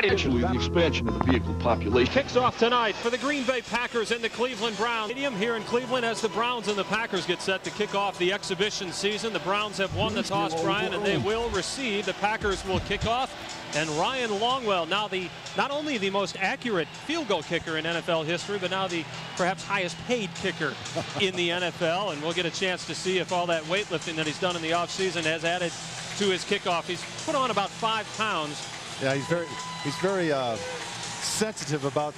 Actually, the expansion of the vehicle population. Kicks off tonight for the Green Bay Packers and the Cleveland Browns. Stadium here in Cleveland as the Browns and the Packers get set to kick off the exhibition season. The Browns have won the toss, Brian, and they will receive. The Packers will kick off. And Ryan Longwell, now not only the most accurate field goal kicker in NFL history, but now the perhaps highest paid kicker in the NFL. And we'll get a chance to see if all that weightlifting that he's done in the offseason has added to his kickoff. He's put on about 5 pounds. Yeah, he's very sensitive about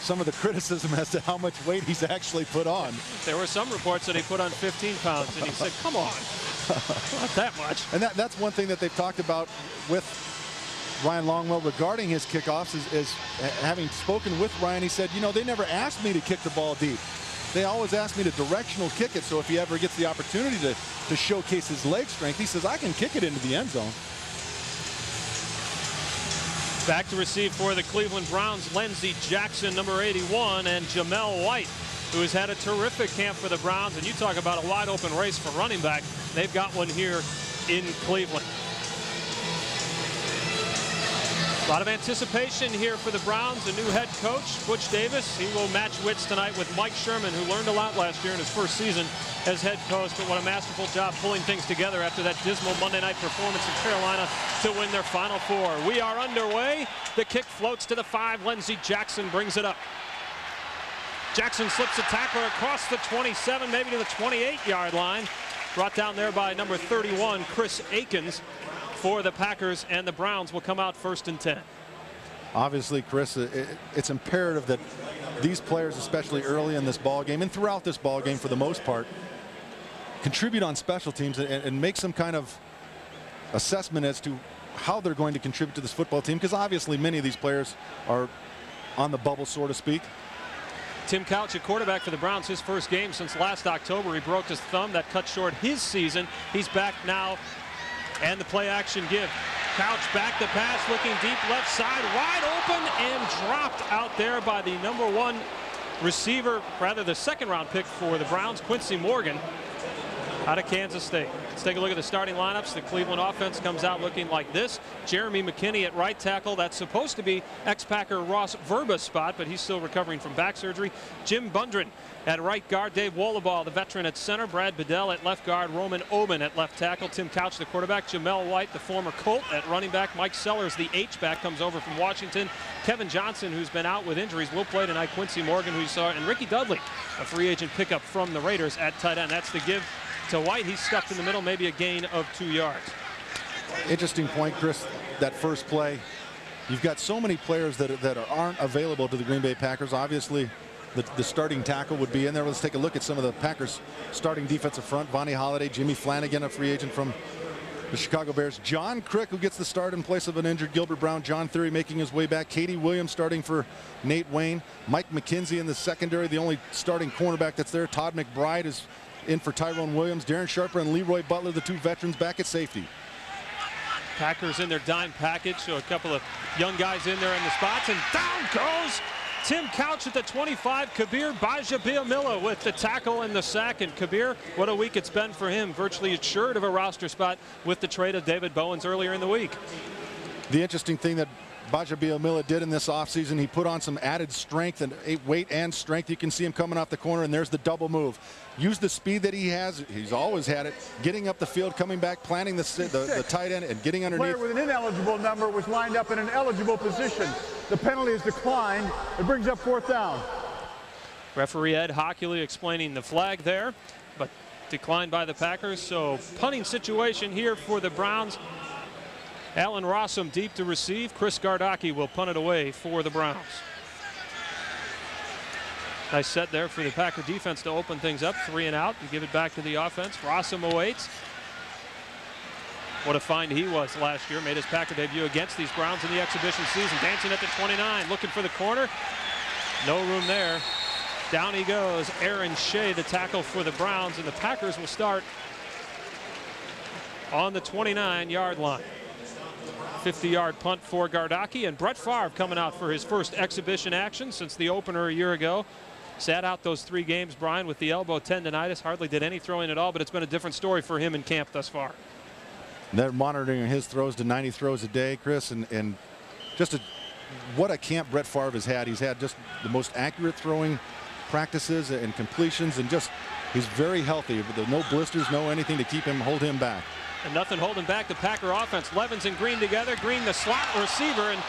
some of the criticism as to how much weight he's actually put on. There were some reports that he put on 15 pounds, and he said, come on, not that much. And that's one thing that they've talked about with Ryan Longwell regarding his kickoffs is having spoken with Ryan, he said, you know, they never asked me to kick the ball deep. They always asked me to directional kick it, so if he ever gets the opportunity to showcase his leg strength, he says, I can kick it into the end zone. Back to receive for the Cleveland Browns, Lindsey Jackson, number 81, and Jamel White, who has had a terrific camp for the Browns. And you talk about a wide open race for running back. They've got one here in Cleveland. A lot of anticipation here for the Browns. A new head coach, Butch Davis. He will match wits tonight with Mike Sherman, who learned a lot last year in his first season as head coach. But what a masterful job pulling things together after that dismal Monday night performance in Carolina to win their Final Four. We are underway. The kick floats to the 5. Lindsey Jackson brings it up. Jackson slips a tackler across the 27, maybe to the 28-yard line. Brought down there by number 31, Chris Akins. For the Packers, and the Browns will come out 1st and 10. Obviously, Chris, it's imperative that these players, especially early in this ball game and throughout this ball game for the most part, contribute on special teams and make some kind of assessment as to how they're going to contribute to this football team, because obviously many of these players are on the bubble, so to speak. Tim Couch, a quarterback for the Browns, his first game since last October. He broke his thumb. That cut short his season. He's back now. And the play action give. Couch back the pass, looking deep left side, wide open, and dropped out there by the number 1 receiver, rather the 2nd-round pick for the Browns, Quincy Morgan, out of Kansas State. Let's take a look at the starting lineups. The Cleveland offense comes out looking like this. Jeremy McKinney at right tackle. That's supposed to be ex-Packer Ross Verba's spot, but he's still recovering from back surgery. Jim Bundren at right guard. Dave Wollaball, the veteran, at center. Brad Bedell at left guard. Roman Oben at left tackle. Tim Couch, the quarterback. Jamel White, the former Colt, at running back. Mike Sellers, the H-back, comes over from Washington. Kevin Johnson, who's been out with injuries, will play tonight. Quincy Morgan, who you saw, and Ricky Dudley, a free agent pickup from the Raiders, at tight end. That's the give to White. He's stuffed in the middle, maybe a gain of 2 yards. Interesting point, Chris, that first play. You've got so many players that aren't available to the Green Bay Packers. Obviously, the starting tackle would be in there. Let's take a look at some of the Packers starting defensive front. Vonnie Holliday, Jimmy Flanagan, a free agent from the Chicago Bears. John Crick, who gets the start in place of an injured Gilbert Brown. John Theory making his way back. Katie Williams starting for Nate Wayne. Mike McKenzie in the secondary, the only starting cornerback that's there. Todd McBride is in for Tyrone Williams. Darren Sharper and Leroy Butler, the 2 veterans, back at safety. Packers in their dime package, so a couple of young guys in there in the spots, and down goes Tim Couch at the 25. Kabir Bajabiamila with the tackle and the sack. And Kabir, what a week it's been for him. Virtually assured of a roster spot with the trade of David Bowens earlier in the week. The interesting thing that Bajabiamila did in this offseason, he put on some added strength and weight and strength. You can see him coming off the corner, and there's the double move. Use the speed that he has. He's always had it. Getting up the field, coming back, planting the tight end, and getting underneath. The player with an ineligible number was lined up in an eligible position. The penalty is declined. It brings up 4th down. Referee Ed Hockley explaining the flag there, but declined by the Packers. So punting situation here for the Browns. Alan Rossum deep to receive. Chris Gardocki will punt it away for the Browns. Nice set there for the Packer defense to open things up. 3 and out and give it back to the offense. Rossum awaits. What a find he was last year. Made his Packer debut against these Browns in the exhibition season. Dancing at the 29, looking for the corner. No room there. Down he goes. Aaron Shea, the tackle for the Browns, and the Packers will start on the 29-yard line. 50-yard punt for Gardocki, and Brett Favre coming out for his first exhibition action since the opener a year ago. Sat out those 3 games, Brian, with the elbow tendonitis. Hardly did any throwing at all, but it's been a different story for him in camp thus far. They're monitoring his throws to 90 throws a day, Chris, and just what a camp Brett Favre has had. He's had just the most accurate throwing practices and completions, and just he's very healthy. There's no blisters, no anything to hold him back. And nothing holding back the Packer offense. Levens and Green together. Green the slot receiver, and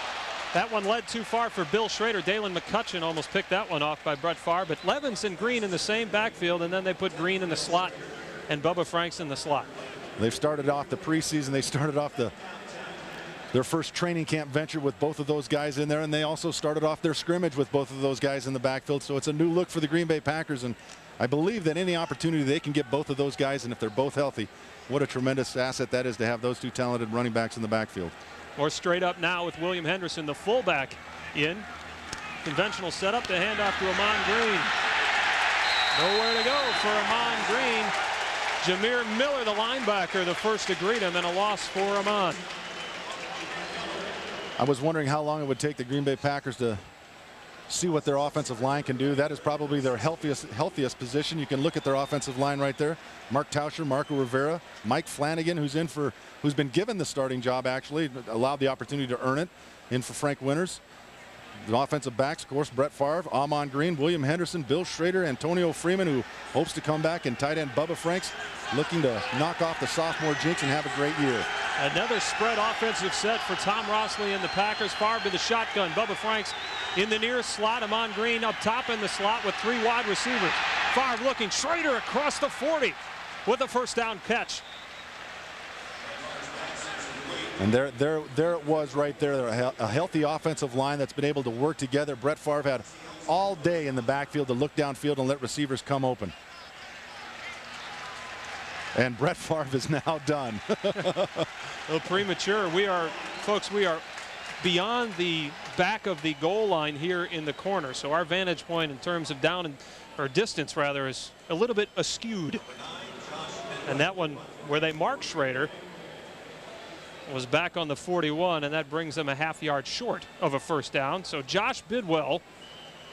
that one led too far for Bill Schrader. Dalen McCutcheon almost picked that one off by Brett Favre. But Levens and Green in the same backfield, and then they put Green in the slot and Bubba Franks in the slot. They've started off the preseason. They started off their first training camp venture with both of those guys in there, and they also started off their scrimmage with both of those guys in the backfield. So it's a new look for the Green Bay Packers, and I believe that any opportunity they can get both of those guys, and if they're both healthy, what a tremendous asset that is to have those two talented running backs in the backfield. More straight up now with William Henderson, the fullback, in. Conventional setup, the handoff to Amon Green. Nowhere to go for Amon Green. Jameer Miller, the linebacker, the first to greet him, and a loss for Amon. I was wondering how long it would take the Green Bay Packers to see what their offensive line can do. That is probably their healthiest position. You can look at their offensive line right there. Mark Tauscher, Marco Rivera, Mike Flanagan, who's been given the starting job, actually allowed the opportunity to earn it, in for Frank Winters. The offensive backs, of course, Brett Favre, Amon Green, William Henderson, Bill Schrader, Antonio Freeman, who hopes to come back, and tight end Bubba Franks, looking to knock off the sophomore jinx and have a great year. Another spread offensive set for Tom Rossley and the Packers. Favre to the shotgun. Bubba Franks in the near slot. Amon Green up top in the slot with 3 wide receivers. Favre looking. Schrader across the 40 with a first down catch. And there it was right there. A healthy offensive line that's been able to work together. Brett Favre had all day in the backfield to look downfield and let receivers come open. And Brett Favre is now done. A little premature. Folks, we are beyond the back of the goal line here in the corner. So our vantage point in terms of distance rather, is a little bit askewed. And that one where they marked Schrader was back on the 41, and that brings them a half-yard short of a first down. So Josh Bidwell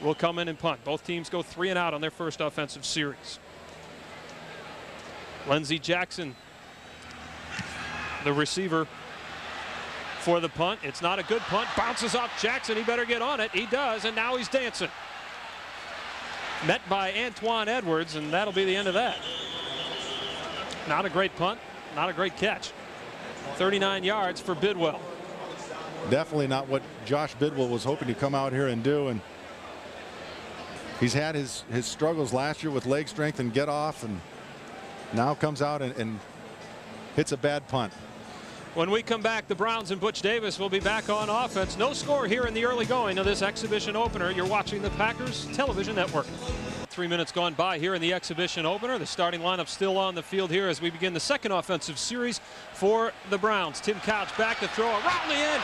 will come in and punt. Both teams go 3 and out on their first offensive series. Lindsey Jackson, the receiver for the punt. It's not a good punt. Bounces off Jackson. He better get on it. He does, and now he's dancing. Met by Antoine Edwards, and that'll be the end of that. Not a great punt, not a great catch. 39 yards for Bidwell. Definitely not what Josh Bidwell was hoping to come out here and do, and he's had his struggles last year with leg strength and get off, and now comes out and hits a bad punt. When we come back, the Browns and Butch Davis will be back on offense. No score here in the early going of this exhibition opener. You're watching the Packers Television Network. 3 minutes gone by here in the exhibition opener. The starting lineup still on the field here as we begin the second offensive series for the Browns. Tim Couch back to throw around the end.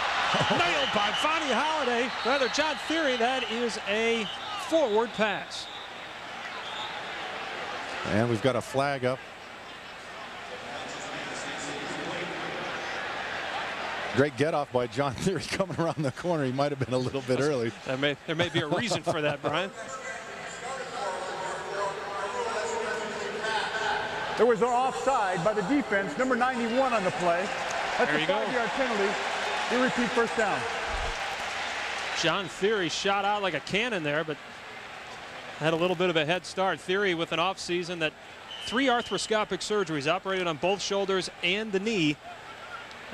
Nailed by Fonnie Holiday. Rather, John Theory, that is a forward pass. And we've got a flag up. Great get off by John Theory coming around the corner. He might have been a little bit early. There may be a reason for that, Brian. There was an offside by the defense, number 91 on the play. That's a 5-yard penalty. You repeat first down. John Theory shot out like a cannon there, but had a little bit of a head start. Theory with an offseason that 3 arthroscopic surgeries, operated on both shoulders and the knee.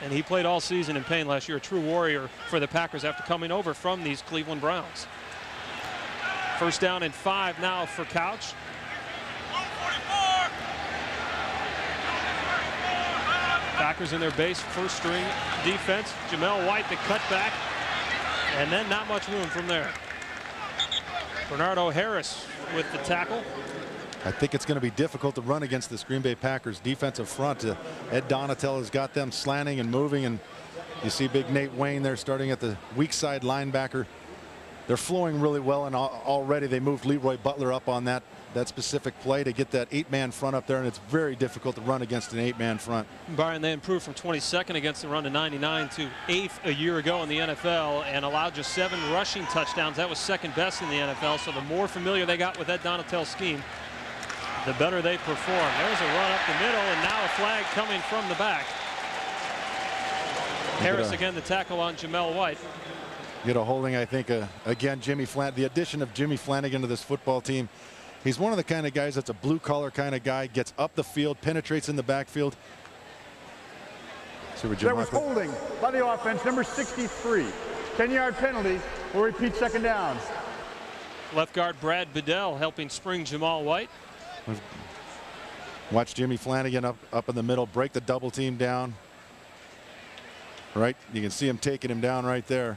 And he played all season in pain last year. A true warrior for the Packers after coming over from these Cleveland Browns. First down and 5 now for Couch. Packers in their base first string defense. Jamel White the cutback, and then not much room from there. Bernardo Harris with the tackle. I think it's going to be difficult to run against this Green Bay Packers defensive front. Ed Donatel has got them slanting and moving, and you see big Nate Wayne there starting at the weak side linebacker. They're flowing really well, and already they moved Leroy Butler up on that specific play to get that 8-man front up there, and it's very difficult to run against an 8-man front. Brian, they improved from 22nd against the run to 99 to 8th a year ago in the NFL, and allowed just 7 rushing touchdowns. That was second best in the NFL. So the more familiar they got with that Donatel scheme, the better they perform. There's a run up the middle, and now a flag coming from the back. Harris again the tackle on Jamel White. Get a holding, I think. Again, the addition of Jimmy Flanagan to this football team. He's one of the kind of guys that's a blue-collar kind of guy, gets up the field, penetrates in the backfield. There was holding by the offense, number 63. 10-yard penalty. We'll repeat second down. Left guard Brad Bedell helping spring Jamal White. Watch Jimmy Flanagan up in the middle, break the double team down. Right, you can see him taking him down right there.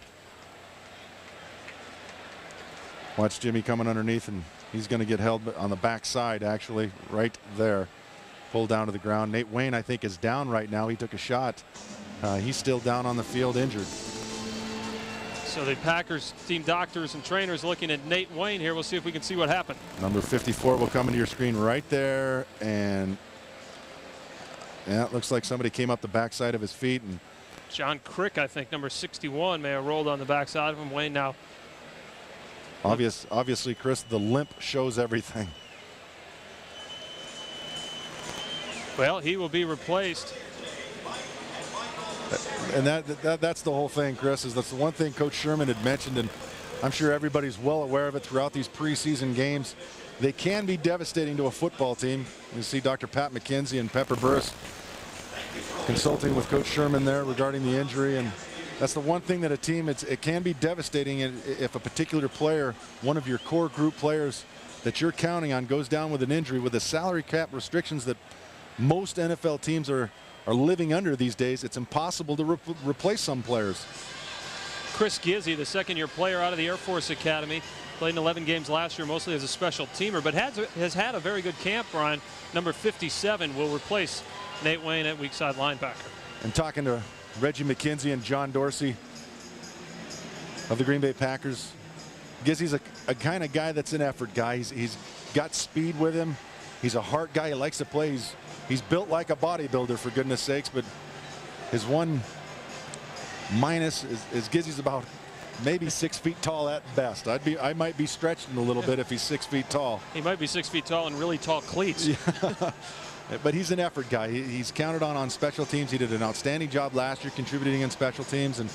Watch Jimmy coming underneath, and he's going to get held on the backside, actually, right there. Pulled down to the ground. Nate Wayne, I think, is down right now. He took a shot. He's still down on the field, injured. So the Packers team doctors and trainers looking at Nate Wayne here. We'll see if we can see what happened. Number 54 will come into your screen right there, and yeah, it looks like somebody came up the backside of his feet. And John Crick, I think, number 61, may have rolled on the backside of him. Wayne now. Obviously, Chris, the limp shows everything. Well, he will be replaced. And that's the whole thing, Chris, is that's the one thing Coach Sherman had mentioned, and I'm sure everybody's well aware of it throughout these preseason games. They can be devastating to a football team. You see Dr. Pat McKenzie and Pepper Burris consulting with Coach Sherman there regarding the injury, and that's the one thing that a team, it can be devastating if a particular player, one of your core group players that you're counting on, goes down with an injury. With the salary cap restrictions that most NFL teams are living under these days, it's impossible to replace some players. Chris Gizzi, the second-year player out of the Air Force Academy, played in 11 games last year, mostly as a special teamer, but has had a very good camp, Brian. Number 57 will replace Nate Wayne at weak side linebacker. And talking to Reggie McKenzie and John Dorsey of the Green Bay Packers, Gizzi's a kind of guy that's an effort guy. He's got speed with him. He's a heart guy. He likes to play. He's built like a bodybuilder, for goodness sakes, but his one minus is Gizzi's about maybe 6 feet tall at best. I might be stretching a little bit if he's 6 feet tall. He might be 6 feet tall and really tall cleats. Yeah. But he's an effort guy. He's counted on special teams. He did an outstanding job last year contributing in special teams, and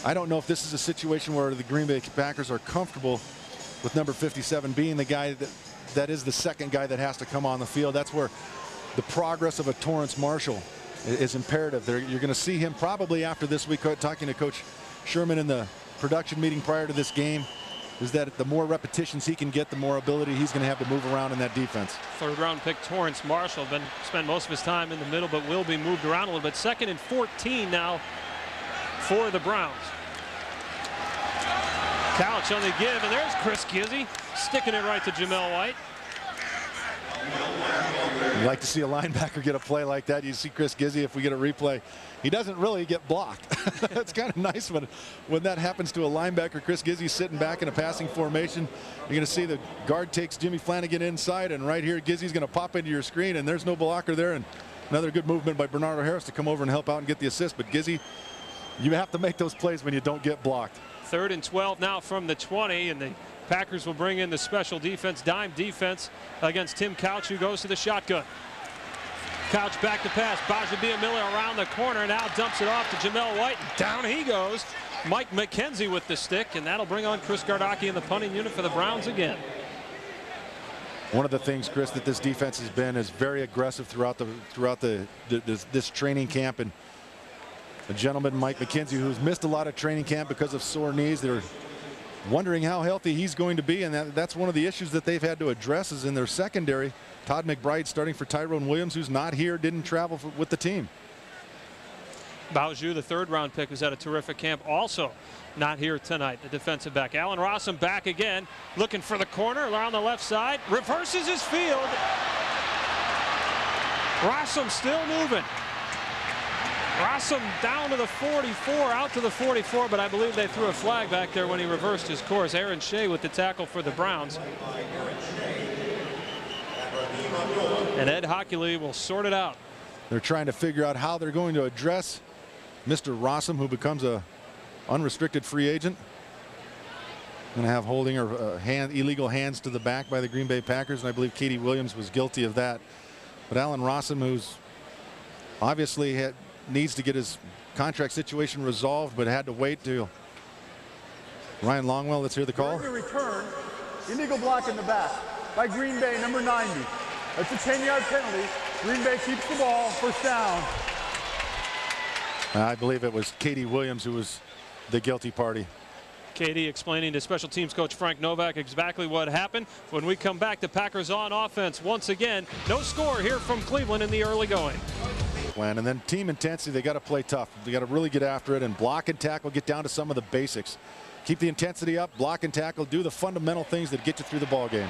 I don't know if this is a situation where the Green Bay Packers are comfortable with number 57 being the guy that is the second guy that has to come on the field. That's where the progress of a Torrance Marshall is imperative. You're going to see him probably after this week. Talking to Coach Sherman in the production meeting prior to this game, is that the more repetitions he can get, the more ability he's going to have to move around in that defense. Third-round pick Torrance Marshall spent most of his time in the middle, but will be moved around a little bit. 2nd and 14 now for the Browns. Couch on the give, and there's Chris Gizzi sticking it right to Jamel White. You'd like to see a linebacker get a play like that. You see Chris Gizzi, if we get a replay, he doesn't really get blocked. It's kind of nice when that happens to a linebacker. Chris Gizzi sitting back in a passing formation. You're going to see the guard takes Jimmy Flanagan inside, and right here Gizzi's going to pop into your screen, and there's no blocker there. And another good movement by Bernardo Harris to come over and help out and get the assist. But Gizzi, you have to make those plays when you don't get blocked. 3rd and 12 now from the 20, and the Packers will bring in the special defense, dime defense against Tim Couch, who goes to the shotgun. Couch back to pass. Bajabia Miller around the corner, now dumps it off to Jamel White. Down he goes. Mike McKenzie with the stick, and that'll bring on Chris Gardocki in the punting unit for the Browns again. One of the things, Chris, that this defense has been is very aggressive throughout this training camp, and a gentleman, Mike McKenzie, who's missed a lot of training camp because of sore knees. They're wondering how healthy he's going to be, and that's one of the issues that they've had to address is in their secondary. Todd McBride starting for Tyrone Williams, who's not here, didn't travel with the team. Baoju, the 3rd-round pick, was at a terrific camp, also not here tonight. The defensive back, Allen Rossum, back again, looking for the corner around the left side, reverses his field. Rossum still moving. Rossum down to the 44, out to the 44, but I believe they threw a flag back there when he reversed his course. Aaron Shea with the tackle for the Browns. And Ed Hockley will sort it out. They're trying to figure out how they're going to address Mr. Rossum, who becomes a unrestricted free agent. Going to have holding or illegal hands to the back by the Green Bay Packers, and I believe Katie Williams was guilty of that. But Allen Rossum, who's obviously needs to get his contract situation resolved, but had to wait till Ryan Longwell, let's hear the call. During the return, illegal block in the back by Green Bay, number 90. That's a 10-yard penalty. Green Bay keeps the ball, first down. I believe it was Katie Williams who was the guilty party. Katie explaining to special teams coach Frank Novak exactly what happened. When we come back, the Packers on offense once again. No score here from Cleveland in the early going. And then team intensity, they got to play tough. They got to really get after it and block and tackle, get down to some of the basics. Keep the intensity up, block and tackle, do the fundamental things that get you through the ball game.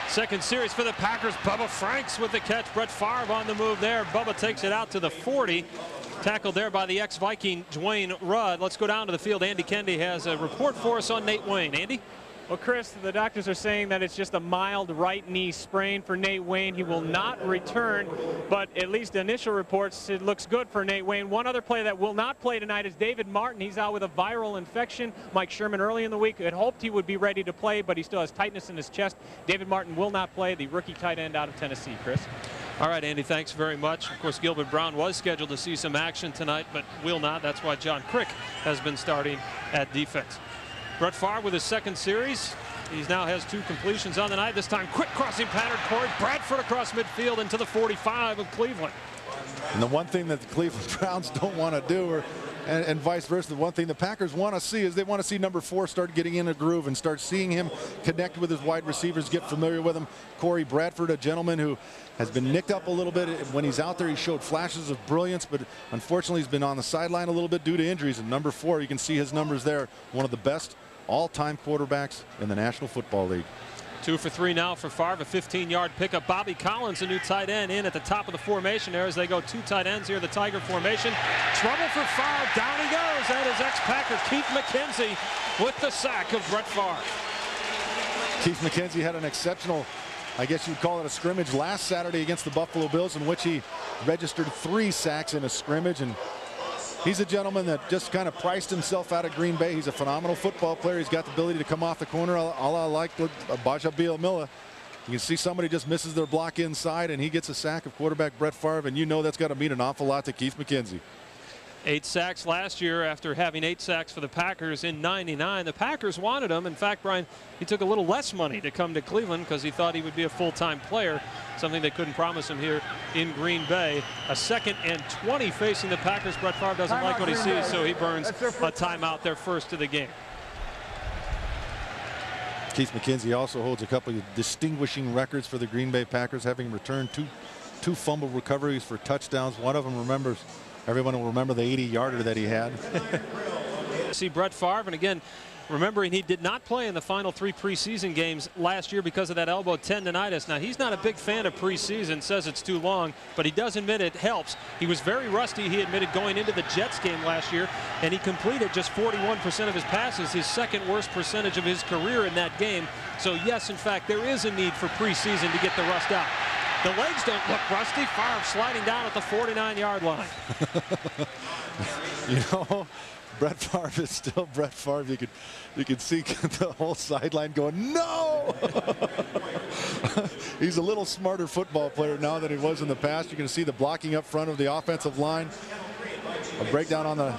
Second series for the Packers. Bubba Franks with the catch. Brett Favre on the move there. Bubba takes it out to the 40. Tackled there by the ex-Viking Dwayne Rudd. Let's go down to the field. Andy Kennedy has a report for us on Nate Wayne. Andy? Well, Chris, the doctors are saying that it's just a mild right knee sprain for Nate Wayne. He will not return, but at least initial reports, it looks good for Nate Wayne. One other player that will not play tonight is David Martin. He's out with a viral infection. Mike Sherman early in the week had hoped he would be ready to play, but he still has tightness in his chest. David Martin will not play, the rookie tight end out of Tennessee. Chris? All right, Andy, thanks very much. Of course, Gilbert Brown was scheduled to see some action tonight, but will not. That's why John Crick has been starting at defense. Brett Favre with his second series. He now has 2 completions on the night. This time, quick crossing pattern. Corey Bradford across midfield into the 45 of Cleveland. And the one thing that the Cleveland Browns don't want to do, and vice versa, the one thing the Packers want to see is they want to see number 4 start getting in a groove and start seeing him connect with his wide receivers, get familiar with him. Corey Bradford, a gentleman who has been nicked up a little bit. When he's out there, he showed flashes of brilliance, but unfortunately he's been on the sideline a little bit due to injuries. And number 4, you can see his numbers there, one of the best all-time quarterbacks in the National Football League. 2 for 3 now for Favre, a 15-yard pickup. Bobby Collins, a new tight end, in at the top of the formation there as they go 2 tight ends here, the Tiger formation. Trouble for Favre. Down he goes. That is ex-Packer Keith McKenzie with the sack of Brett Favre. Keith McKenzie had an exceptional, I guess you'd call it a scrimmage, last Saturday against the Buffalo Bills, in which he registered 3 sacks in a scrimmage. And he's a gentleman that just kind of priced himself out of Green Bay. He's a phenomenal football player. He's got the ability to come off the corner, a la like Baja Bielmilla. You can see somebody just misses their block inside, and he gets a sack of quarterback Brett Favre, and you know that's got to mean an awful lot to Keith McKenzie. 8 sacks last year after having 8 sacks for the Packers in '99. The Packers wanted him. In fact, Brian, he took a little less money to come to Cleveland because he thought he would be a full-time player, something they couldn't promise him here in Green Bay. A 2nd and 20 facing the Packers. Brett Favre doesn't like what he sees, so he burns a timeout there first of the game. Keith McKenzie also holds a couple of distinguishing records for the Green Bay Packers, having returned two fumble recoveries for touchdowns. One of them everyone will remember the 80-yarder that he had. See Brett Favre, and again, remembering he did not play in the final 3 preseason games last year because of that elbow tendonitis. Now, he's not a big fan of preseason, says it's too long, but he does admit it helps. He was very rusty, he admitted, going into the Jets game last year, and he completed just 41% of his passes, his 2nd worst percentage of his career in that game. So, yes, in fact, there is a need for preseason to get the rust out. The legs don't look rusty. Favre sliding down at the 49-yard line. You know, Brett Favre is still Brett Favre. You could see the whole sideline going, no! He's a little smarter football player now than he was in the past. You can see the blocking up front of the offensive line. A breakdown on the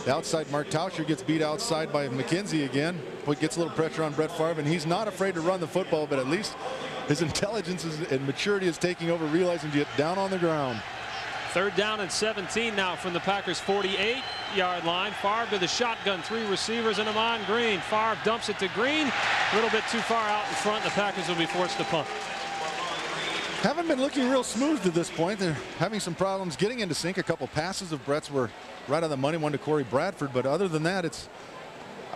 outside. Mark Tauscher gets beat outside by McKenzie again. Gets a little pressure on Brett Favre, and he's not afraid to run the football, but at least his intelligence and maturity is taking over, realizing to get down on the ground. 3rd down and 17 now from the Packers' 48-yard line. Favre to the shotgun, 3 receivers and Amon Green. Favre dumps it to Green. A little bit too far out in front. The Packers will be forced to punt. Haven't been looking real smooth to this point. They're having some problems getting into sync. A couple passes of Brett's were right on the money, one to Corey Bradford, but other than that,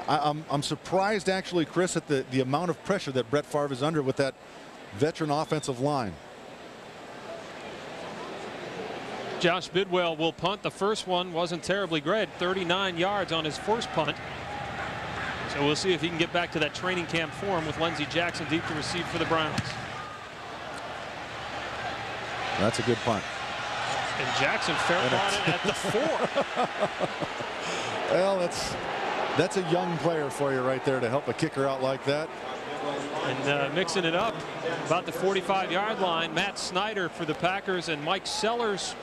I'm surprised actually, Chris, at the amount of pressure that Brett Favre is under with that veteran offensive line. Josh Bidwell will punt. The first one wasn't terribly great, 39 yards on his first punt. So we'll see if he can get back to that training camp form with Lindsey Jackson deep to receive for the Browns. That's a good punt. And Jackson fair caught it at the 4. Well, that's a young player for you right there to help a kicker out like that. And mixing it up about the 45-yard line. Matt Snyder for the Packers and Mike Sellers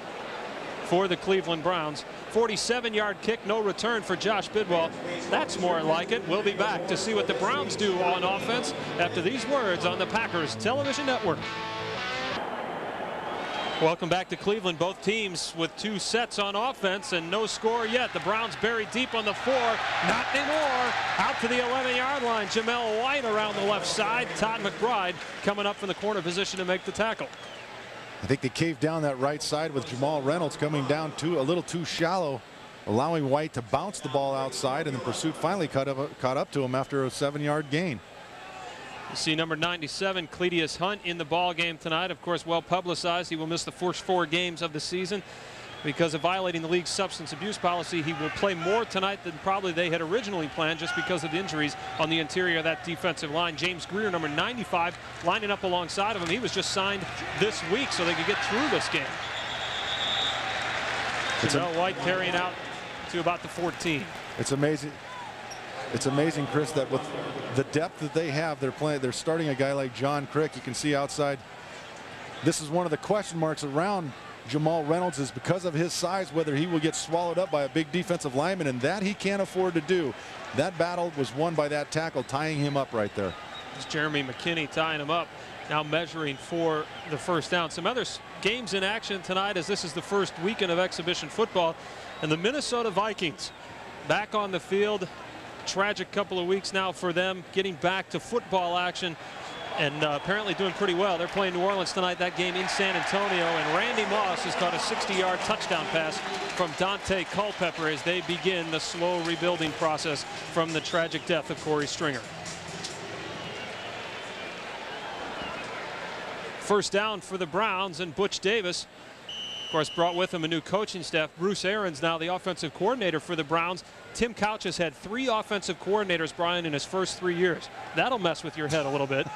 for the Cleveland Browns. 47-yard kick, no return for Josh Bidwell. That's more like it. We'll be back to see what the Browns do on offense after these words on the Packers Television Network. Welcome back to Cleveland. Both teams with 2 sets on offense and no score yet. The Browns buried deep on the 4. Not anymore. Out to the 11-yard line. Jamel White around the left side. Todd McBride coming up from the corner position to make the tackle. I think they caved down that right side with Jamal Reynolds coming down a little too shallow, allowing White to bounce the ball outside, and the pursuit finally caught up to him after a 7-yard gain. You see number 97, Cletius Hunt, in the ball game tonight. Of course, well publicized. He will miss the first 4 games of the season because of violating the league's substance abuse policy. He will play more tonight than probably they had originally planned just because of the injuries on the interior of that defensive line. James Greer, number 95, lining up alongside of him. He was just signed this week so they could get through this game. Jamel White carrying out to about the 14. It's amazing. It's amazing, Chris, that with the depth that they have, they're starting a guy like John Crick. You can see outside. This is one of the question marks around Jamal Reynolds, is because of his size, whether he will get swallowed up by a big defensive lineman, and that he can't afford to do. That battle was won by that tackle, tying him up right there. It's Jeremy McKinney tying him up, now measuring for the first down. Some other games in action tonight, as this is the first weekend of exhibition football, and the Minnesota Vikings back on the field. Tragic couple of weeks now for them, getting back to football action, and apparently doing pretty well. They're playing New Orleans tonight, that game in San Antonio, and Randy Moss has caught a 60-yard touchdown pass from Dante Culpepper as they begin the slow rebuilding process from the tragic death of Corey Stringer. First down for the Browns, and Butch Davis, of course, brought with him a new coaching staff. Bruce Arians now the offensive coordinator for the Browns. Tim Couch has had 3 offensive coordinators, Brian, in his first 3 years. That'll mess with your head a little bit.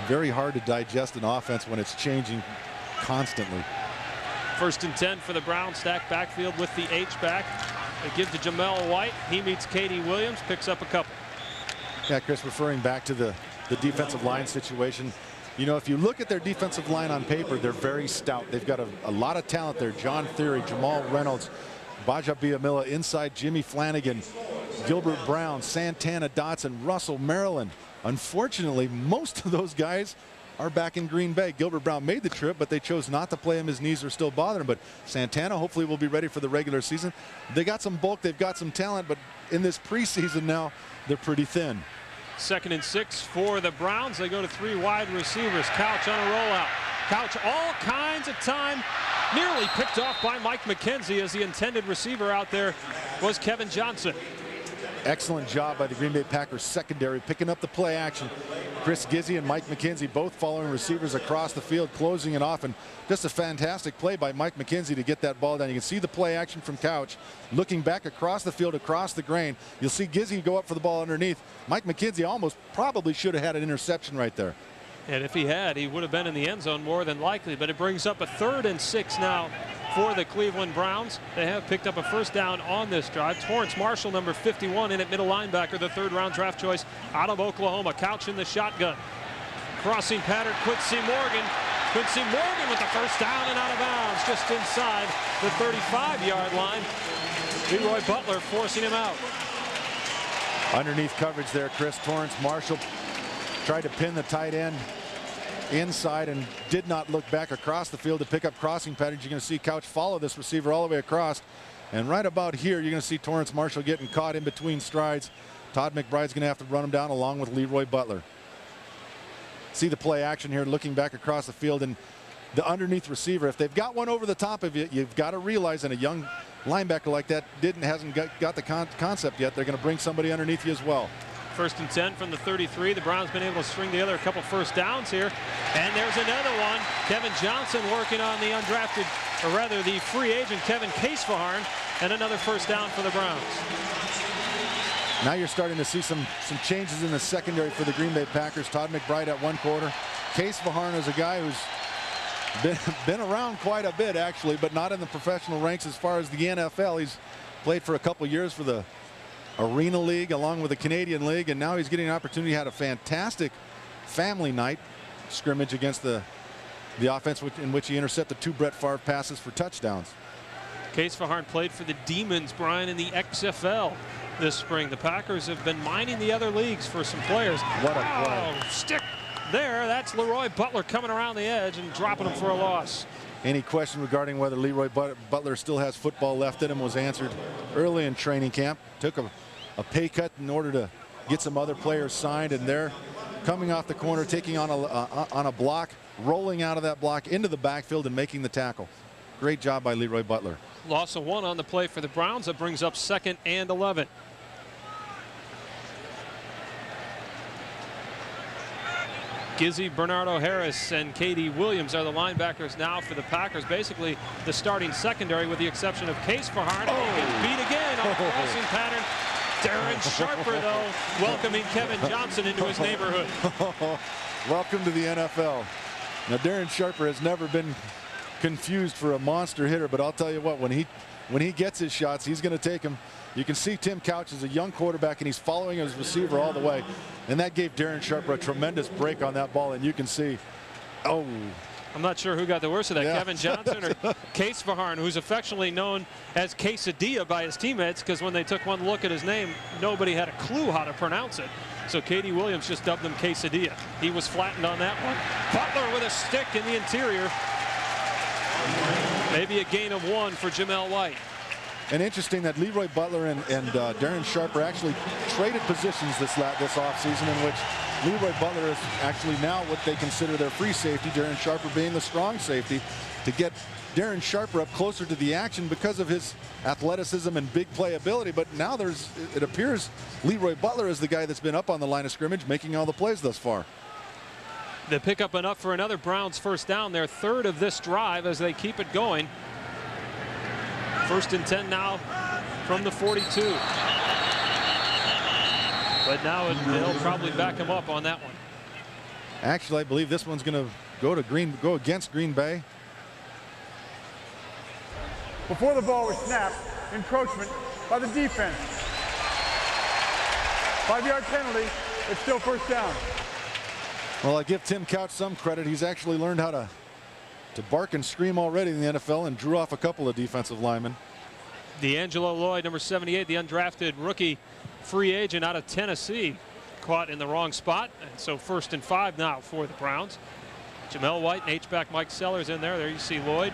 Very hard to digest an offense when it's changing constantly. 1st and 10 for the Browns. Stacked backfield with the H-back. They give to Jamel White. He meets Katie Williams, picks up a couple. Yeah, Chris, referring back to the defensive line situation. You know, if you look at their defensive line on paper, they're very stout. They've got a lot of talent there. John Theory, Jamal Reynolds, Baja Biamila, inside Jimmy Flanagan, Gilbert Brown, Santana Dotson, Russell Maryland. Unfortunately, most of those guys are back in Green Bay. Gilbert Brown made the trip, but they chose not to play him. His knees are still bothering him. But Santana hopefully will be ready for the regular season. They got some bulk, they've got some talent, but in this preseason now, they're pretty thin. 2nd and 6 for the Browns. They go to 3 wide receivers. Couch on a rollout. Couch all kinds of time. Nearly picked off by Mike McKenzie, as the intended receiver out there was Kevin Johnson. Excellent job by the Green Bay Packers secondary, picking up the play action. Chris Gizzi and Mike McKenzie both following receivers across the field, closing it off, and just a fantastic play by Mike McKenzie to get that ball down. You can see the play action from Couch, looking back across the field, across the grain. You'll see Gizzi go up for the ball underneath. Mike McKenzie almost probably should have had an interception right there. And if he had, he would have been in the end zone more than likely. But it brings up a 3rd and 6 now for the Cleveland Browns. They have picked up a first down on this drive. Torrance Marshall, number 51, in at middle linebacker, the 3rd-round draft choice out of Oklahoma. Couch in the shotgun. Crossing pattern, Quincy Morgan. Quincy Morgan with the first down and out of bounds just inside the 35-yard line. Leroy Butler forcing him out. Underneath coverage there, Chris. Torrance Marshall tried to pin the tight end inside and did not look back across the field to pick up crossing patterns. You're going to see Couch follow this receiver all the way across. And right about here, you're going to see Torrance Marshall getting caught in between strides. Todd McBride's going to have to run him down along with Leroy Butler. See the play action here, looking back across the field, and the underneath receiver, if they've got one over the top of you, you've got to realize, and a young linebacker like that hasn't got the concept yet, they're going to bring somebody underneath you as well. 1st and 10 from the 33. The Browns been able to string together a couple first downs here. And there's another one. Kevin Johnson working on the undrafted, or rather the free agent Kevin Casefaharn, and another first down for the Browns. Now you're starting to see some changes in the secondary for the Green Bay Packers. Todd McBride at one quarter. Casefaharn is a guy who's been around quite a bit, actually, but not in the professional ranks as far as the NFL. He's played for a couple years for the Arena League along with the Canadian League, and now he's getting an opportunity. Had a fantastic family night scrimmage against the the offense in which he intercepted 2 Brett Favre passes for touchdowns. Case Fajarn played for the Demons, Brian, in the XFL this spring. The Packers have been mining the other leagues for some players. What a play. Stick there. That's Leroy Butler coming around the edge and dropping him for a loss. Any question regarding whether Leroy Butler still has football left in him was answered early in training camp. Took a pay cut in order to get some other players signed, and they're coming off the corner, taking on a block, rolling out of that block into the backfield and making the tackle. Great job by Leroy Butler. Loss of 1 on the play for the Browns. That brings up 2nd and 11. Gizzy, Bernardo Harris, and Katie Williams are the linebackers now for the Packers. Basically the starting secondary with the exception of Case Fajarn. Oh, gets beat again on a crossing pattern. Darren Sharper, though, welcoming Kevin Johnson into his neighborhood. Welcome to the NFL. Now, Darren Sharper has never been confused for a monster hitter, but I'll tell you what, when he gets his shots, he's going to take them. You can see Tim Couch is a young quarterback, and he's following his receiver all the way. And that gave Darren Sharper a tremendous break on that ball, and you can see, oh. I'm not sure who got the worst of that, yeah. Kevin Johnson or Case Fajarn, who's affectionately known as Quesadilla by his teammates, because when they took one look at his name, nobody had a clue how to pronounce it. So Katie Williams just dubbed him Quesadilla. He was flattened on that one. Butler with a stick in the interior. Maybe a gain of 1 for Jamel White. And interesting that Leroy Butler and Darren Sharper actually traded positions this offseason, in which Leroy Butler is actually now what they consider their free safety, Darren Sharper being the strong safety, to get Darren Sharper up closer to the action because of his athleticism and big play ability. But now it appears Leroy Butler is the guy that's been up on the line of scrimmage making all the plays thus far. They pick up enough for another Browns first down, their 3rd of this drive as they keep it going. 1st and 10 now from the 42. But now they'll probably back him up on that one. Actually, I believe this one's going to go against Green Bay. Before the ball was snapped, encroachment by the defense. 5-yard penalty. It's still first down. Well, I give Tim Couch some credit. He's actually learned how to bark and scream already in the NFL and drew off a couple of defensive linemen. D'Angelo Lloyd, number 78, the undrafted rookie free agent out of Tennessee, caught in the wrong spot. And so 1st and 5 now for the Browns. Jamel White and H-back Mike Sellers in there. There you see Lloyd,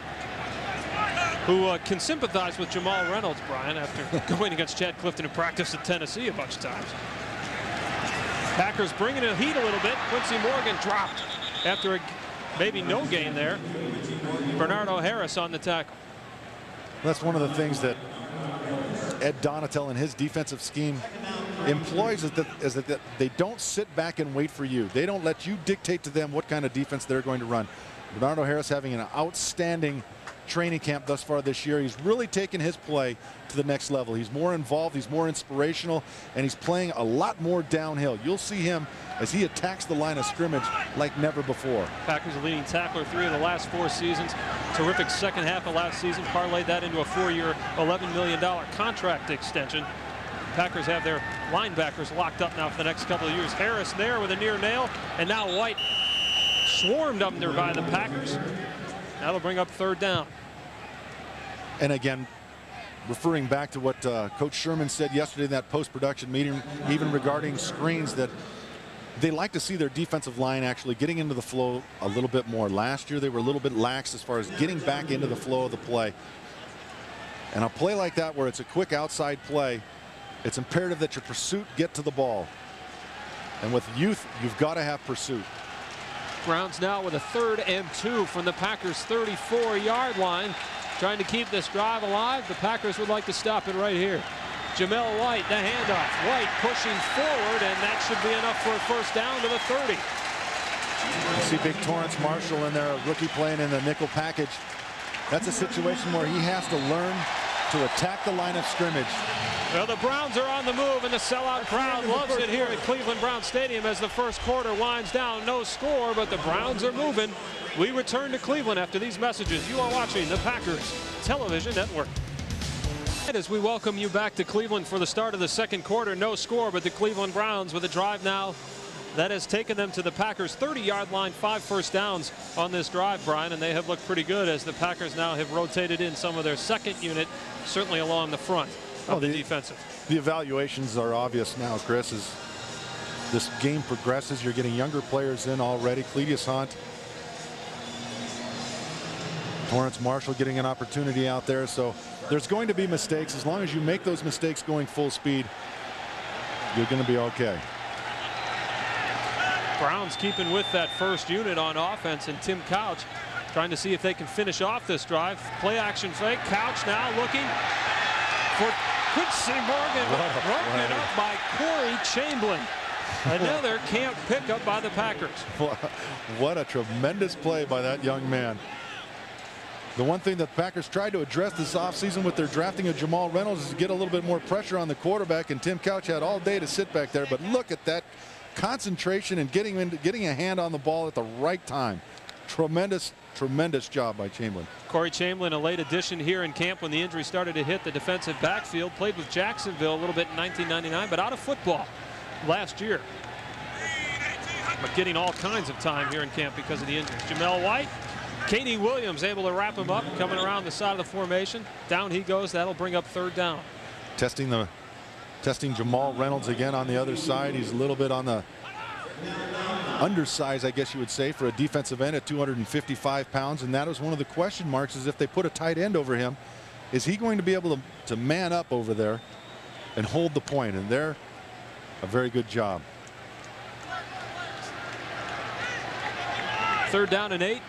who can sympathize with Jamal Reynolds, Brian, after going against Chad Clifton in practice at Tennessee a bunch of times. Packers bringing the heat a little bit. Quincy Morgan dropped after a maybe no gain there. Bernardo Harris on the tackle. That's one of the things that Ed Donatel and his defensive scheme employs, is that they don't sit back and wait for you. They don't let you dictate to them what kind of defense they're going to run. Bernardo Harris having an outstanding training camp thus far this year. He's really taken his play to the next level. He's more involved, he's more inspirational, and he's playing a lot more downhill. You'll see him as he attacks the line of scrimmage like never before. Packers leading tackler 3 of the last 4 seasons. Terrific second half of last season. Parlayed that into a 4-year, $11 million contract extension. Packers have their linebackers locked up now for the next couple of years. Harris there with a near nail, and now White swarmed up there by the Packers. That'll bring up 3rd down. And again, referring back to what Coach Sherman said yesterday in that post-production meeting, even regarding screens, that they like to see their defensive line actually getting into the flow a little bit more. Last year they were a little bit lax as far as getting back into the flow of the play. And a play like that, where it's a quick outside play, it's imperative that your pursuit get to the ball. And with youth, you've got to have pursuit. Browns now with a 3rd and 2 from the Packers 34-yard line, trying to keep this drive alive. The Packers would like to stop it right here. Jamel White, the handoff. White pushing forward, and that should be enough for a first down to the 30. You see big Torrance Marshall in there, a rookie playing in the nickel package. That's a situation where he has to learn to attack the line of scrimmage. Well, the Browns are on the move, and the sellout crowd loves it here at Cleveland Brown Stadium as the first quarter winds down. No score, but the Browns are moving. We return to Cleveland after these messages. You are watching the Packers Television Network. As we welcome you back to Cleveland for the start of the second quarter, no score, but the Cleveland Browns with a drive now that has taken them to the Packers' 30-yard line, 5 first downs on this drive, Brian, and they have looked pretty good as the Packers now have rotated in some of their second unit, certainly along the front of the defensive. The evaluations are obvious now, Chris, as this game progresses. You're getting younger players in already. Cledius Hunt, Torrance Marshall getting an opportunity out there. So there's going to be mistakes. As long as you make those mistakes going full speed, you're going to be okay. Browns keeping with that first unit on offense, and Tim Couch trying to see if they can finish off this drive. Play action fake. Couch now looking for Quincy Morgan. Broken up by Corey Chamberlain. Another camp pickup by the Packers. What a tremendous play by that young man. The one thing that the Packers tried to address this offseason with their drafting of Jamal Reynolds is to get a little bit more pressure on the quarterback, and Tim Couch had all day to sit back there. But look at that concentration and getting a hand on the ball at the right time. Tremendous job by Chamberlain. Corey Chamberlain, a late addition here in camp when the injury started to hit the defensive backfield. Played with Jacksonville a little bit in 1999, but out of football last year. But getting all kinds of time here in camp because of the injuries. Jamel White, Katie Williams able to wrap him up, coming around the side of the formation. Down he goes. That'll bring up third down. Testing Jamal Reynolds again on the other side. He's a little bit on the undersized, I guess you would say, for a defensive end at 255 pounds. And that was one of the question marks, is if they put a tight end over him, is he going to be able to man up over there and hold the point? And they're a very good job. Third down and 8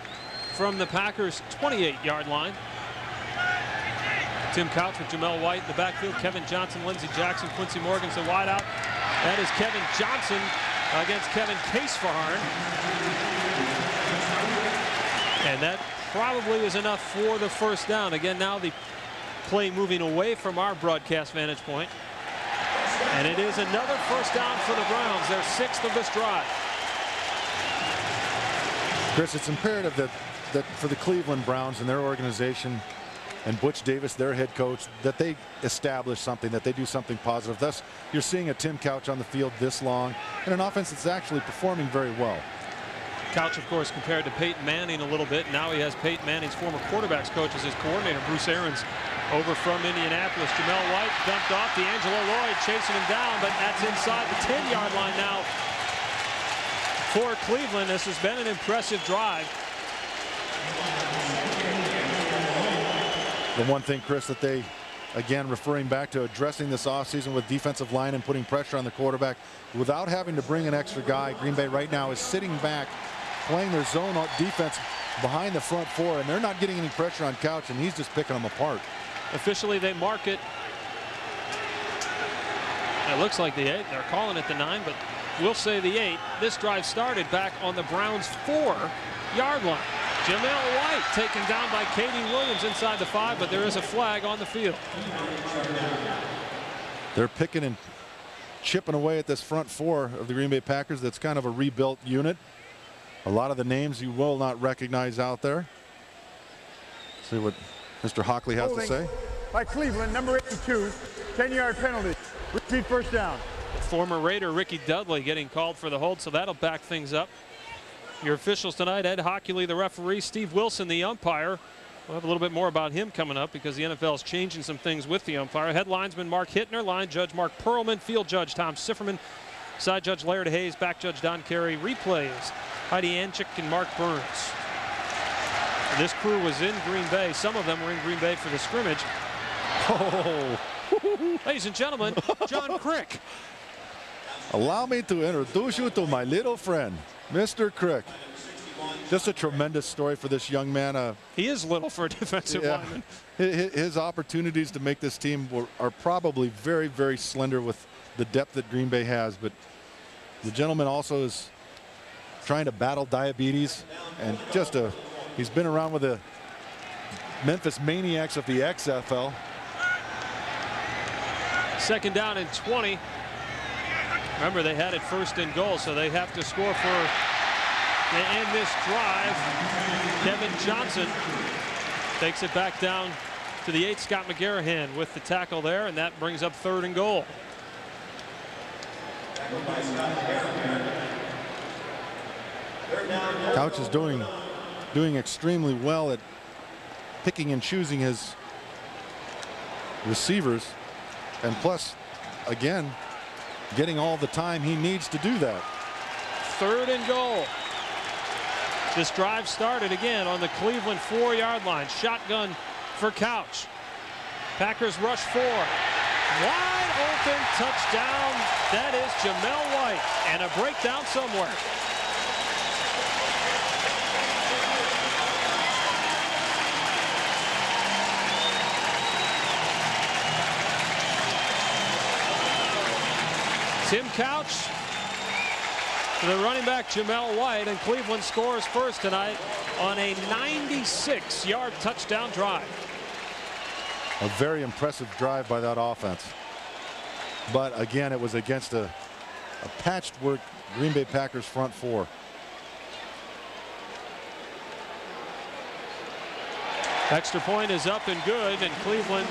from the Packers' 28-yard line. Tim Couch with Jamel White in the backfield. Kevin Johnson, Lindsey Jackson, Quincy Morgan's the wideout. That is Kevin Johnson against Kevin Casefarn. And that probably is enough for the first down. Again, now the play moving away from our broadcast vantage point. And it is another first down for the Browns, their 6th of this drive. Chris, it's imperative that for the Cleveland Browns and their organization and Butch Davis, their head coach, that they establish something, that they do something positive. Thus, you're seeing a Tim Couch on the field this long, and an offense that's actually performing very well. Couch, of course, compared to Peyton Manning a little bit. Now he has Peyton Manning's former quarterbacks coach as his coordinator. Bruce Arians over from Indianapolis. Jamel White dumped off. D'Angelo Lloyd chasing him down, but that's inside the 10-yard line now for Cleveland. This has been an impressive drive. The one thing, Chris, that they, again, referring back to addressing this offseason with defensive line and putting pressure on the quarterback without having to bring an extra guy. Green Bay right now is sitting back, playing their zone defense behind the front four, and they're not getting any pressure on Couch, and he's just picking them apart. Officially, they mark it. It looks like the 8. They're calling it the 9, but we'll say the 8. This drive started back on the Browns' 4-yard line. Jamel White taken down by Katie Williams inside the 5, but there is a flag on the field. They're picking and chipping away at this front 4 of the Green Bay Packers. That's kind of a rebuilt unit. A lot of the names you will not recognize out there. See what Mr. Hockley has to say. By Cleveland, number 82, 10-yard penalty. Repeat first down. Former Raider Ricky Dudley getting called for the hold, so that'll back things up. Your officials tonight: Ed Hockley, the referee; Steve Wilson, the umpire. We'll have a little bit more about him coming up because the NFL is changing some things with the umpire. Head linesman Mark Hittner, line judge Mark Perlman, field judge Tom Sifferman, side judge Laird Hayes, back judge Don Carey, replays Heidi Anchik and Mark Burns. And this crew was in Green Bay. Some of them were in Green Bay for the scrimmage. Oh. Ladies and gentlemen, John Crick. Allow me to introduce you to my little friend, Mr. Crick. Just a tremendous story for this young man. He is little for a defensive lineman. His opportunities to make this team are probably very, very slender with the depth that Green Bay has. But the gentleman also is trying to battle diabetes, and he's been around with the Memphis Maniacs of the XFL. Second down and 20. Remember, they had it first and goal, so they have to score to end this drive. Kevin Johnson takes it back down to the 8. Scott McGarrahan with the tackle there, and that brings up 3rd and goal. Couch is doing extremely well at picking and choosing his receivers, and plus, again, getting all the time he needs to do that. 3rd and goal. This drive started again on the Cleveland 4-yard line. Shotgun for Couch. Packers rush 4. Wide open touchdown. That is Jamel White, and a breakdown somewhere. Tim Couch to the running back Jamel White, and Cleveland scores first tonight on a 96-yard touchdown drive. A very impressive drive by that offense. But again, it was against a patchwork Green Bay Packers front 4. Extra point is up and good, and Cleveland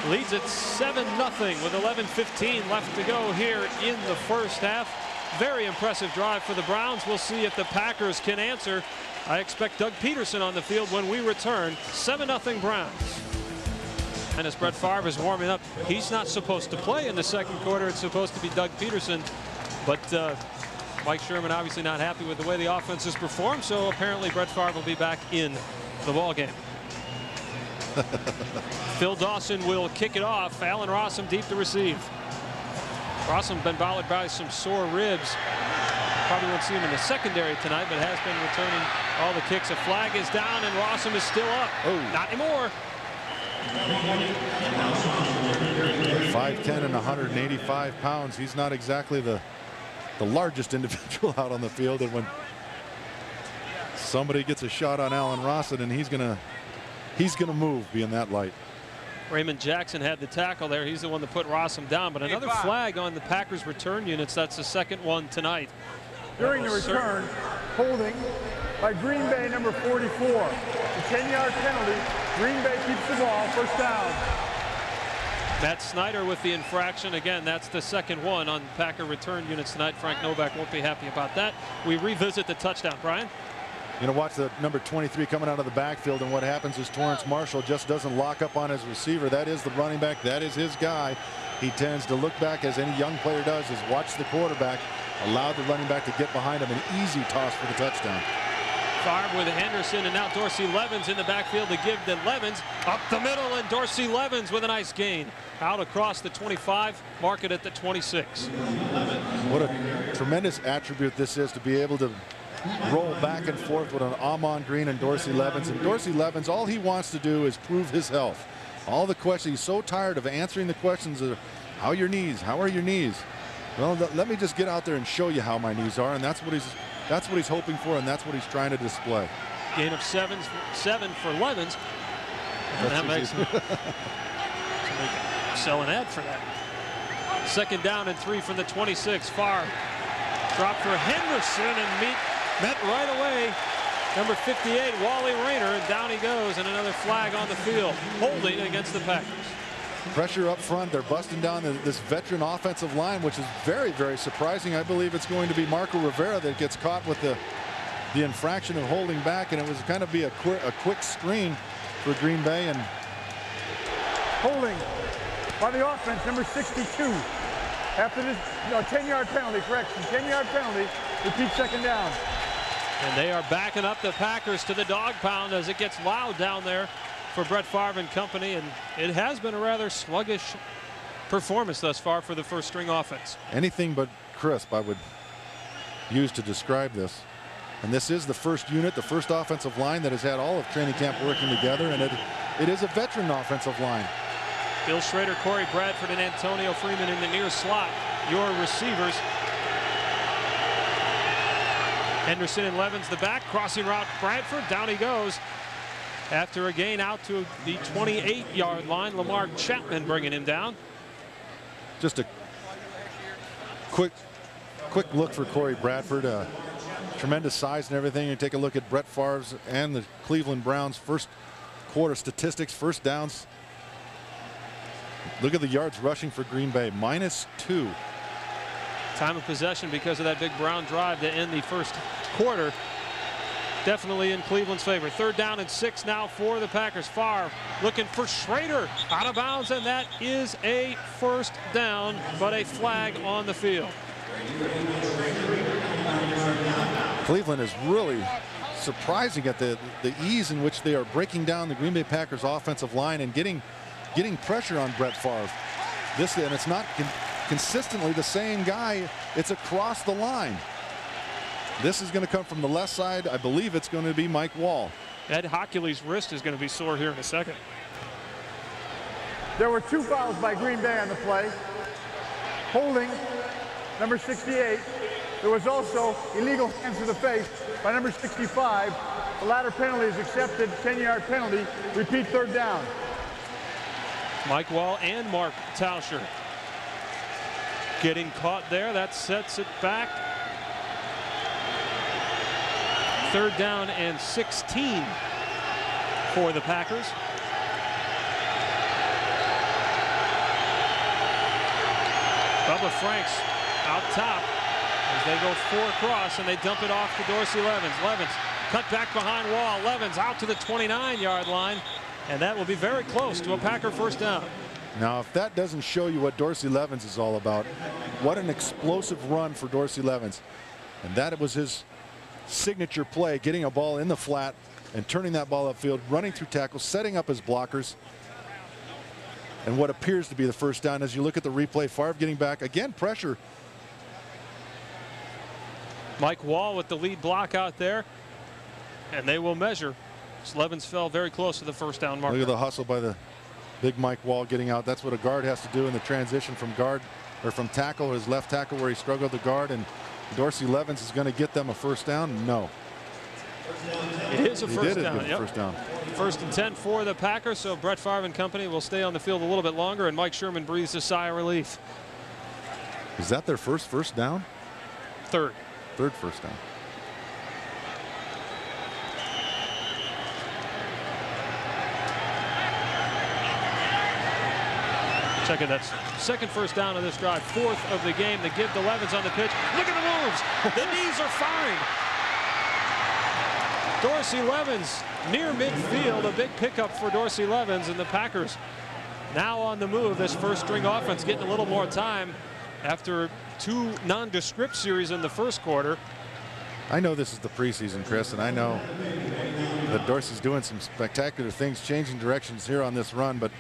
leads it 7-0 with 11:15 left to go here in the first half. Very impressive drive for the Browns. We'll see if the Packers can answer. I expect Doug Peterson on the field when we return. 7-0 Browns. And as Brett Favre is warming up, he's not supposed to play in the second quarter. It's supposed to be Doug Peterson. But Mike Sherman obviously not happy with the way the offense has performed, so apparently Brett Favre will be back in the ballgame. Phil Dawson will kick it off. Allen Rossum deep to receive. Rossum been bothered by some sore ribs. Probably won't see him in the secondary tonight, but has been returning all the kicks. A flag is down, and Rossum is still up. Oh. Not anymore. 5'10" and 185 pounds. He's not exactly the largest individual out on the field, and when somebody gets a shot on Allen Rossum, and he's gonna move, being that light. Raymond Jackson had the tackle there. He's the one that put Rossum down, but another flag on the Packers return units. That's the second one tonight. During the return, holding by Green Bay number 44. The 10-yard penalty. Green Bay keeps the ball. First down. Matt Snyder with the infraction. Again, that's the second one on Packer return units tonight. Frank Novak won't be happy about that. We revisit the touchdown. Brian? You know, watch the number 23 coming out of the backfield, and what happens is Torrance Marshall just doesn't lock up on his receiver. That is the running back. That is his guy. He tends to look back, as any young player does, is watch the quarterback, allow the running back to get behind him. An easy toss for the touchdown. Favre with Henderson, and now Dorsey Levens in the backfield to give to Levens up the middle, and Dorsey Levens with a nice gain out across the 25, mark it at the 26. What a tremendous attribute this is, to be able to roll back and forth with an Amon Green and Dorsey Levens. And Dorsey Levens, all he wants to do is prove his health. All the questions, he's so tired of answering the questions of how are your knees, how are your knees. Well, let me just get out there and show you how my knees are, and that's what he's hoping for, and that's what he's trying to display. Gain of 7 for Levens. And that makes him sell an ad for that. Second down and 3 from the 26. Favre drop for Henderson, and met right away. Number 58, Wally Rayner, and down he goes, and another flag on the field. Holding against the Packers. Pressure up front. They're busting down this veteran offensive line, which is very, very surprising. I believe it's going to be Marco Rivera that gets caught with the infraction of holding back, and it was kind of be a quick screen for Green Bay. And Holding by the offense, number 62. After this 10-yard penalty, correction, 10-yard penalty, repeat second down. And they are backing up the Packers to the dog pound as it gets loud down there for Brett Favre and company, and it has been a rather sluggish performance thus far for the first string offense. Anything but crisp, I would use to describe this. And this is the first unit, the first offensive line that has had all of training camp working together, and it is a veteran offensive line. Bill Schrader, Corey Bradford, and Antonio Freeman in the near slot, your receivers. Henderson and Levens the back, crossing route Bradford, down he goes. After a gain out to the 28-yard line, Lamar Chapman bringing him down. Just a quick look for Corey Bradford. Tremendous size and everything. You take a look at Brett Favre's and the Cleveland Browns first quarter statistics, first downs. Look at the yards rushing for Green Bay, -2. Time of possession because of that big Brown drive to end the first quarter. definitely in Cleveland's favor. 3rd down and 6 now for the Packers. Favre looking for Schrader out of bounds, and that is a 1st down, but a flag on the field. Cleveland is really surprising at the ease in which they are breaking down the Green Bay Packers offensive line and getting pressure on Brett Favre. And it's not consistently the same guy. It's across the line. This is going to come from the left side. I believe it's going to be Mike Wall. Ed Hockley's wrist is going to be sore here in a second. There were 2 fouls by Green Bay on the play. Holding, number 68. There was also illegal hands to the face by number 65. The latter penalty is accepted, 10-yard penalty. Repeat 3rd down. Mike Wall and Mark Tauscher getting caught there. That sets it back. 3rd down and 16 for the Packers. Bubba Franks out top as they go 4 across, and they dump it off to Dorsey Levens. Levens cut back behind Wall. Levens out to the 29-yard line, and that will be very close to a Packer 1st down. Now, if that doesn't show you what Dorsey Levens is all about, what an explosive run for Dorsey Levens. And that was his signature play, getting a ball in the flat and turning that ball upfield, running through tackles, setting up his blockers. And what appears to be the 1st down as you look at the replay, Favre getting back, again, pressure. Mike Wall with the lead block out there, and they will measure. Levens fell very close to the 1st down marker. Look at the hustle by the big Mike Wall getting out. That's what a guard has to do in the transition from guard or from tackle, his left tackle where he struggled to guard, and Dorsey Levens is going to get them a 1st down. No. It is a 1st down. Yep. 1st down. 1st and 10 for the Packers, so Brett Favre and company will stay on the field a little bit longer, and Mike Sherman breathes a sigh of relief. Is that their first down? 3rd. 3rd 1st down. Check it, that's 2nd 1st down of this drive, 4th of the game. They give to Levens on the pitch. Look at the moves. The knees are firing. Dorsey Levens near midfield, a big pickup for Dorsey Levens, and the Packers now on the move. This 1st string offense getting a little more time after 2 nondescript series in the 1st quarter. I know this is the preseason, Chris, and I know that Dorsey's doing some spectacular things, changing directions here on this run, but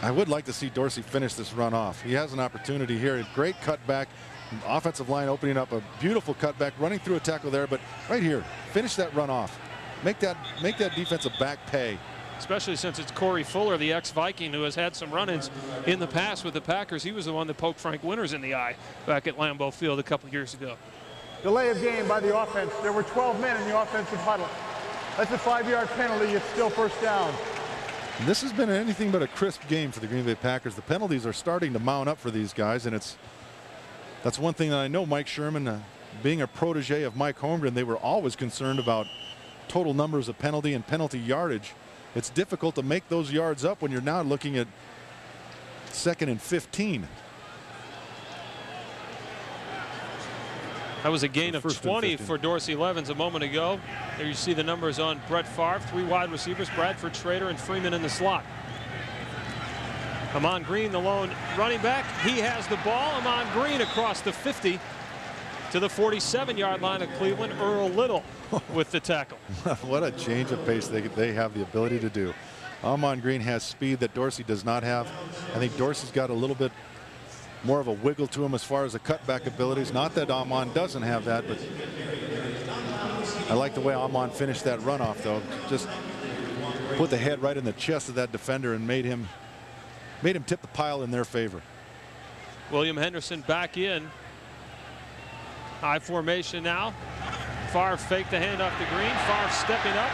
I would like to see Dorsey finish this run off. He has an opportunity here. A great cutback. Offensive line opening up a beautiful cutback, running through a tackle there, but right here, finish that run off. Make that defensive back pay. Especially since it's Corey Fuller, the ex-Viking, who has had some run-ins in the past with the Packers. He was the one that poked Frank Winters in the eye back at Lambeau Field a couple years ago. Delay of game by the offense. There were 12 men in the offensive huddle. That's a 5-yard penalty. It's still 1st down. And this has been anything but a crisp game for the Green Bay Packers. The penalties are starting to mount up for these guys, and that's one thing that I know. Mike Sherman, being a protege of Mike Holmgren, they were always concerned about total numbers of penalty and penalty yardage. It's difficult to make those yards up when you're now looking at 2nd and 15. That was a gain of 20 for Dorsey Levens a moment ago. There you see the numbers on Brett Favre. 3 wide receivers, Bradford, Schrader, and Freeman in the slot. Amon Green, the lone running back. He has the ball. Amon Green across the 50 to the 47-yard line of Cleveland. Earl Little with the tackle. What a change of pace they have the ability to do. Amon Green has speed that Dorsey does not have. I think Dorsey's got a little bit more of a wiggle to him as far as the cutback abilities. Not that Amon doesn't have that, but I like the way Amon finished that runoff, though. Just put the head right in the chest of that defender and made him tip the pile in their favor. William Henderson back in. High formation now. Favre faked the handoff to Green. Favre stepping up.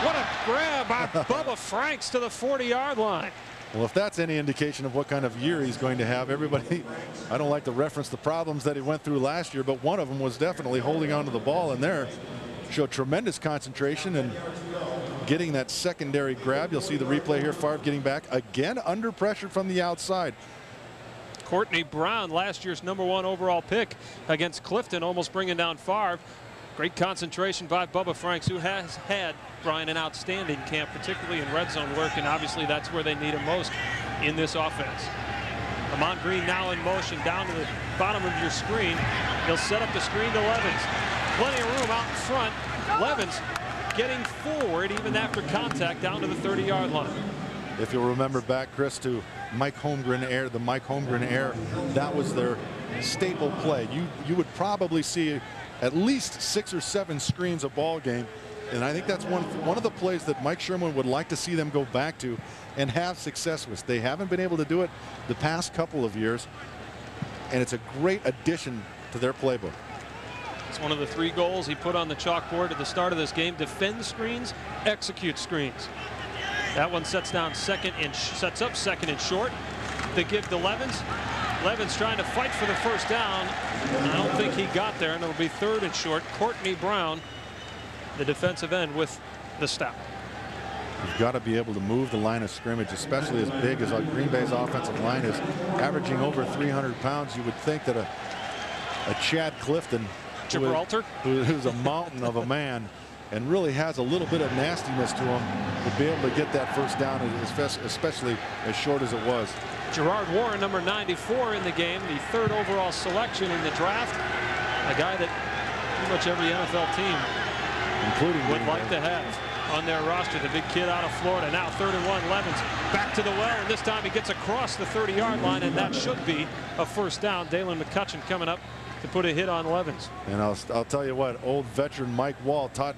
What a grab by Bubba Franks to the 40-yard line. Well, if that's any indication of what kind of year he's going to have, everybody, I don't like to reference the problems that he went through last year, but one of them was definitely holding on to the ball in there. Showed tremendous concentration and getting that secondary grab. You'll see the replay here. Favre getting back again under pressure from the outside. Courtney Brown, last year's #1 overall pick against Clifton, almost bringing down Favre. Great concentration by Bubba Franks, who has had, Brian, an outstanding camp, particularly in red zone work, and obviously that's where they need him most in this offense. Amon Green now in motion down to the bottom of your screen. He'll set up the screen to Levens. Plenty of room out in front. Levens getting forward even after contact down to the 30-yard line. If you'll remember back, Chris, to Mike Holmgren air, the Mike Holmgren air, that was their staple play. You would probably see at least 6 or 7 screens a ball game, and I think that's one of the plays that Mike Sherman would like to see them go back to and have success with. They haven't been able to do it the past couple of years, and it's a great addition to their playbook. It's one of the 3 goals he put on the chalkboard at the start of this game: defend screens, execute screens. That one sets up second and short. They give to Levens. Levens trying to fight for the first down. I don't think he got there, and it'll be 3rd and short. Courtney Brown, the defensive end, with the stop. You've got to be able to move the line of scrimmage, especially as big as Green Bay's offensive line is, averaging over 300 pounds. You would think that a Chad Clifton, Gibraltar, who's a mountain of a man and really has a little bit of nastiness to him, would be able to get that first down, especially as short as it was. Gerard Warren, number 94 in the game, the 3rd overall selection in the draft. A guy that pretty much every NFL team including would like to have on their roster. The big kid out of Florida. Now 3rd and 1. Levens back to the well, and this time he gets across the 30-yard line, and that should be a first down. Dalen McCutcheon coming up to put a hit on Levens. And I'll tell you what, old veteran Mike Wall taught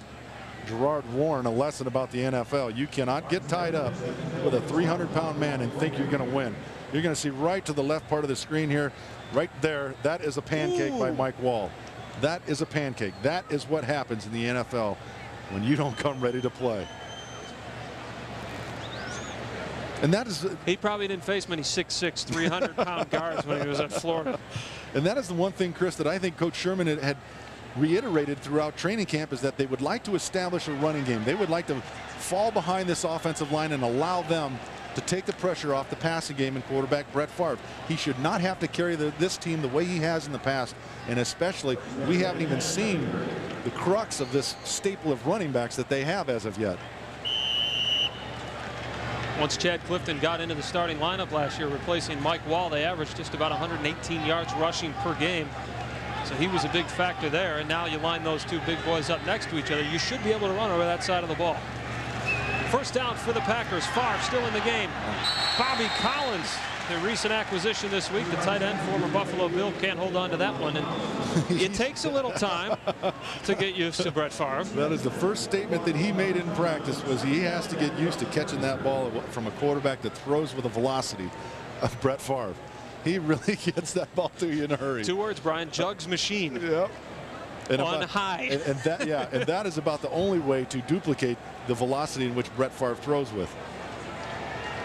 Gerard Warren a lesson about the NFL. You cannot get tied up with a 300-pound man and think you're going to win. You're going to see right to the left part of the screen here, right there. That is a pancake by Mike Wall. That is a pancake. That is what happens in the NFL when you don't come ready to play. And that is, he probably didn't face many 6'6", 300-pound guards when he was at Florida. And that is the one thing, Chris, that I think Coach Sherman had reiterated throughout training camp, is that they would like to establish a running game. They would like to fall behind this offensive line and allow them to take the pressure off the passing game and quarterback Brett Favre. He should not have to carry this team the way he has in the past, and especially we haven't even seen the crux of this staple of running backs that they have as of yet. Once Chad Clifton got into the starting lineup last year, replacing Mike Wall, they averaged just about 118 yards rushing per game. So he was a big factor there, and now you line those 2 big boys up next to each other. You should be able to run over that side of the ball. First down for the Packers. Favre still in the game. Bobby Collins, their recent acquisition this week, the tight end, former Buffalo Bill, can't hold on to that one. And it takes a little time to get used to Brett Favre. That is the first statement that he made in practice, was he has to get used to catching that ball from a quarterback that throws with the velocity of Brett Favre. He really gets that ball to you in a hurry. 2 words, Brian: Jugs machine. Yep. And on high. And that is about the only way to duplicate the velocity in which Brett Favre throws with,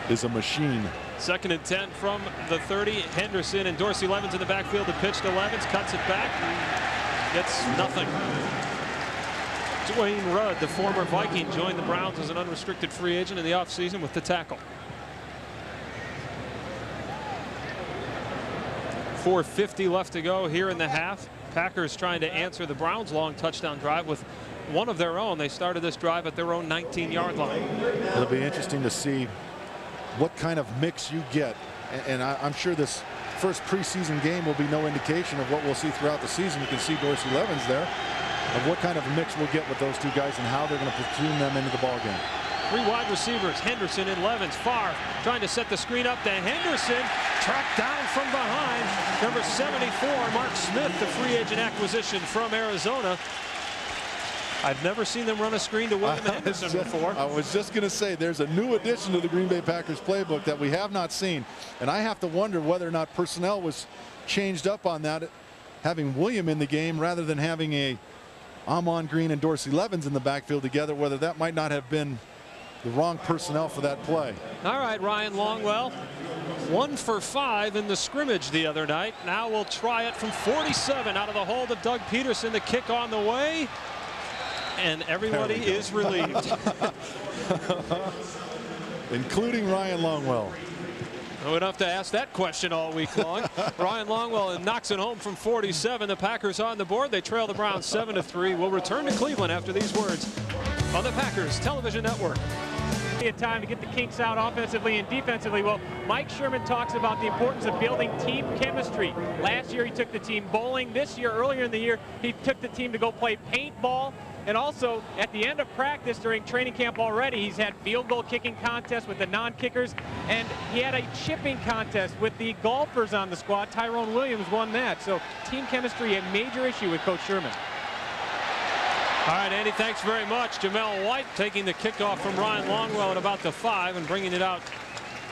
is a machine. 2nd and 10 from the 30. Henderson and Dorsey Levens in the backfield. The pitch to Levens, cuts it back, gets nothing. Dwayne Rudd, the former Viking, joined the Browns as an unrestricted free agent in the offseason with the tackle. 4:50 left to go here in the half. Packers trying to answer the Browns' long touchdown drive with one of their own. They started this drive at their own 19-yard line. It'll be interesting to see what kind of mix you get, and I'm sure this first preseason game will be no indication of what we'll see throughout the season. You can see Dorsey Levens there, of what kind of mix we'll get with those 2 guys and how they're going to platoon them into the ball game. 3 wide receivers, Henderson and Levens. Favre trying to set the screen up to Henderson, tracked down from behind. Number 74, Mark Smith, the free agent acquisition from Arizona. I've never seen them run a screen to William Henderson before. I was just going to say, there's a new addition to the Green Bay Packers playbook that we have not seen, and I have to wonder whether or not personnel was changed up on that, having William in the game rather than having a Amon Green and Dorsey Levens in the backfield together, whether that might not have been the wrong personnel for that play. All right, Ryan Longwell, 1 for 5 in the scrimmage the other night. Now we'll try it from 47 out of the hold of Doug Peterson. The kick on the way, and everybody is relieved. Including Ryan Longwell. I would have to ask that question all week long. Ryan Longwell knocks it home from 47. The Packers on the board. They trail the Browns 7-3. We'll return to Cleveland after these words on the Packers Television Network. Time to get the kinks out offensively and defensively. Well, Mike Sherman talks about the importance of building team chemistry. Last year he took the team bowling. This year, earlier in the year, he took the team to go play paintball. And also, at the end of practice during training camp already, he's had field goal kicking contests with the non-kickers, and he had a chipping contest with the golfers on the squad. Tyrone Williams won that. So team chemistry, a major issue with Coach Sherman. All right, Andy, thanks very much. Jamel White taking the kickoff from Ryan Longwell at about the 5 and bringing it out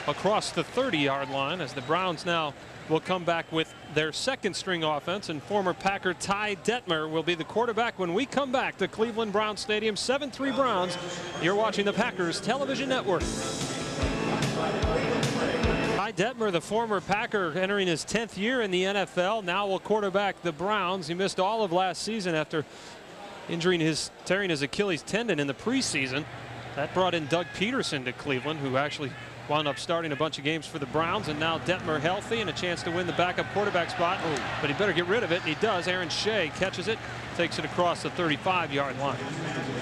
across the 30-yard line as the Browns now will come back with their second string offense, and former Packer Ty Detmer will be the quarterback when we come back to Cleveland Browns Stadium. 7-3 Browns. You're watching the Packers Television Network. Ty Detmer, the former Packer, entering his 10th year in the NFL, now will quarterback the Browns. He missed all of last season after tearing his Achilles tendon in the preseason. That brought in Doug Peterson to Cleveland, who actually wound up starting a bunch of games for the Browns, and now Detmer healthy and a chance to win the backup quarterback spot. But he better get rid of it, and he does. Aaron Shea catches it, takes it across the 35-yard line.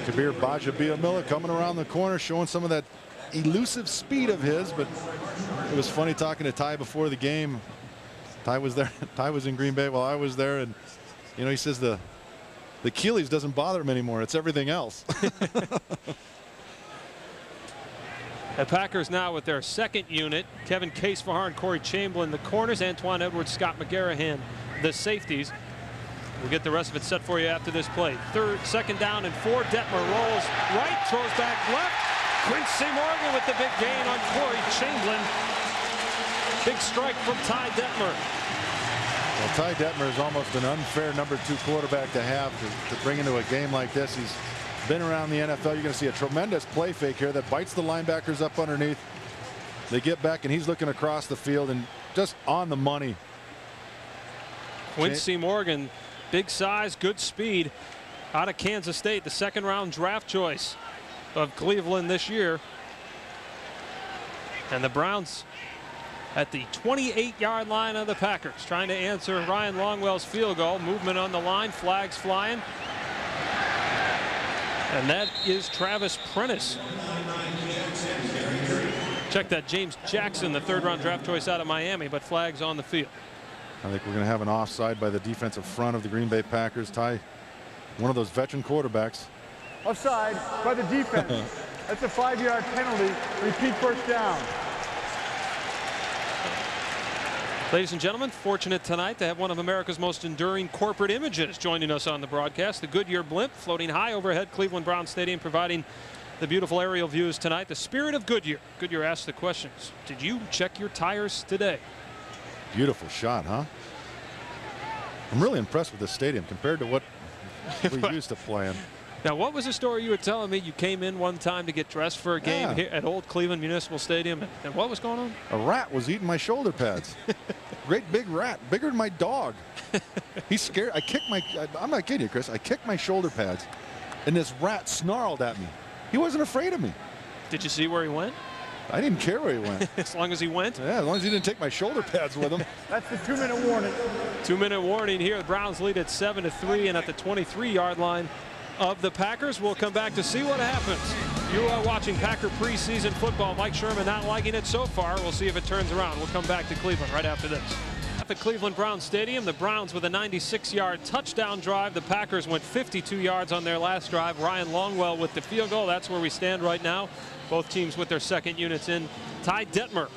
Kabir Bajabiamila coming around the corner, showing some of that elusive speed of his, but it was funny talking to Ty before the game. Ty was there. Ty was in Green Bay while I was there, and you know, he says the Achilles doesn't bother him anymore. It's everything else. The Packers now with their second unit. Kevin Case-Fahar and Corey Chamberlain the corners. Antoine Edwards, Scott McGarrahan the safeties. We'll get the rest of it set for you after this play. Second down and 4. Detmer rolls right, throws back left. Quincy Morgan with the big gain on Corey Chamberlain. Big strike from Ty Detmer. Well, Ty Detmer is almost an unfair number 2 quarterback to have to bring into a game like this. He's been around the NFL. You're going to see a tremendous play fake here that bites the linebackers up underneath. They get back, and he's looking across the field and just on the money. Quincy Morgan, big size, good speed, out of Kansas State, the second-round draft choice of Cleveland this year. And the Browns at the 28-yard line of the Packers, trying to answer Ryan Longwell's field goal. Movement on the line, flags flying. And that is Travis Prentice. Check that, James Jackson, the third-round draft choice out of Miami, but flags on the field. I think we're going to have an offside by the defensive front of the Green Bay Packers. Ty, one of those veteran quarterbacks. Offside by the defense. That's a 5-yard penalty. Repeat first down. Ladies and gentlemen, fortunate tonight to have one of America's most enduring corporate images joining us on the broadcast. The Goodyear blimp floating high overhead Cleveland Browns Stadium, providing the beautiful aerial views tonight. The spirit of Goodyear. Goodyear asked the questions. Did you check your tires today? Beautiful shot, huh? I'm really impressed with this stadium compared to what we used to play in. Now, what was the story you were telling me? You came in one time to get dressed for a game here at Old Cleveland Municipal Stadium, and what was going on? A rat was eating my shoulder pads. Great big rat, bigger than my dog. He's scared. I'm not kidding you, Chris. I kicked my shoulder pads, and this rat snarled at me. He wasn't afraid of me. Did you see where he went? I didn't care where he went. As long as he went? Yeah, as long as he didn't take my shoulder pads with him. That's the 2-minute warning. 2-minute warning here. The Browns lead at 7-3, and at the 23-yard line of the Packers. We'll come back to see what happens. You are watching Packer preseason football. Mike Sherman not liking it so far. We'll see if it turns around. We'll come back to Cleveland right after this. At the Cleveland Browns Stadium, the Browns with a 96-yard touchdown drive. The Packers went 52 yards on their last drive. Ryan Longwell with the field goal. That's where we stand right now. Both teams with their second units in. Ty Detmer,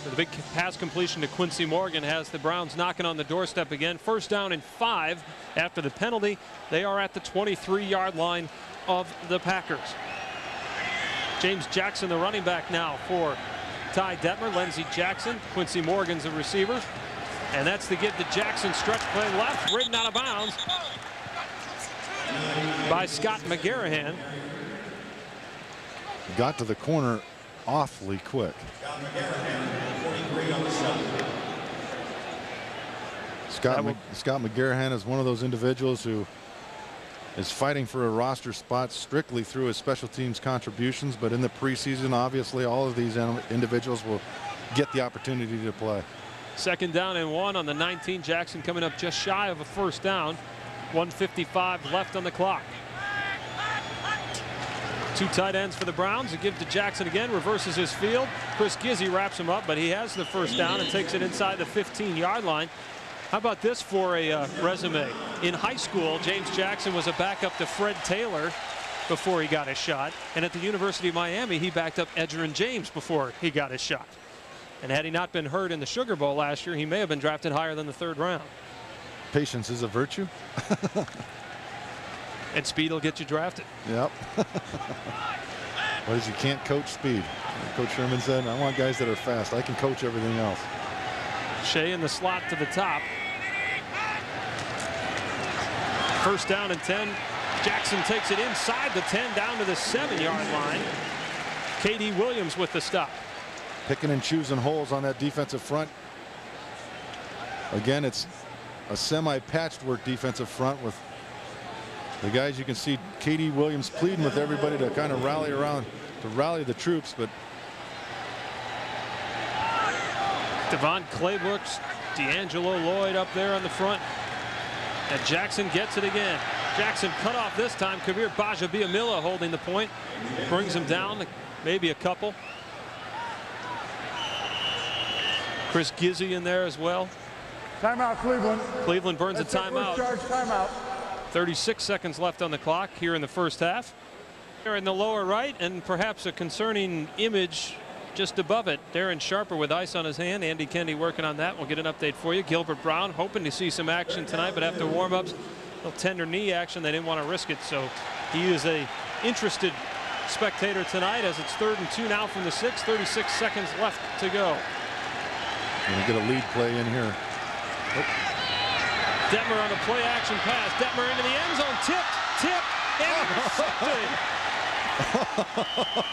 the big pass completion to Quincy Morgan, has the Browns knocking on the doorstep again. First down and 5 after the penalty. They are at the 23-yard line of the Packers. James Jackson, the running back now for Ty Detmer. Lindsey Jackson, Quincy Morgan's the receiver. And that's the give to Jackson. Stretch play left, ridden out of bounds by Scott McGarrahan. Got to the corner awfully quick. Scott McGarrahan is one of those individuals who is fighting for a roster spot strictly through his special teams contributions, but in the preseason, obviously all of these individuals will get the opportunity to play. 2nd down and 1 on the 19. Jackson coming up just shy of a 1st down. 1:55 left on the clock. 2 tight ends for the Browns. A give to Jackson again, reverses his field. Chris Gizzy wraps him up, but he has the 1st down and takes it inside the 15-yard line. How about this for a resume? In high school, James Jackson was a backup to Fred Taylor before he got his shot. And at the University of Miami, he backed up Edgerrin James before he got his shot. And had he not been hurt in the Sugar Bowl last year, he may have been drafted higher than the 3rd round. Patience is a virtue. And speed will get you drafted. Yep. What is, you can't coach speed. Coach Sherman said, I want guys that are fast. I can coach everything else. Shea in the slot to the top. 1st down and 10. Jackson takes it inside the 10 down to the 7-yard line. K.D. Williams with the stop. Picking and choosing holes on that defensive front. Again, it's a semi-patchwork defensive front with the guys. You can see K.D. Williams pleading with everybody to kind of rally around, to rally the troops, but Devon Claybrooks, D'Angelo Lloyd up there on the front. And Jackson gets it again. Jackson cut off this time. Kabir Bajabiamila holding the point. Brings him down, maybe a couple. Chris Gizzy in there as well. Timeout, Cleveland. Cleveland burns a timeout. Charge timeout. 36 seconds left on the clock here in the 1st half. Here in the lower right, and perhaps a concerning image just above it. Darren Sharper with ice on his hand. Andy Kennedy working on that. We'll get an update for you. Gilbert Brown hoping to see some action tonight, but after warm-ups, a little tender knee action. They didn't want to risk it, so he is a interested spectator tonight as it's 3rd and 2 now from the 6. 36 seconds left to go. Gonna get a lead play in here. Detmer on a play action pass. Detmer into the end zone. Tipped, and intercepted.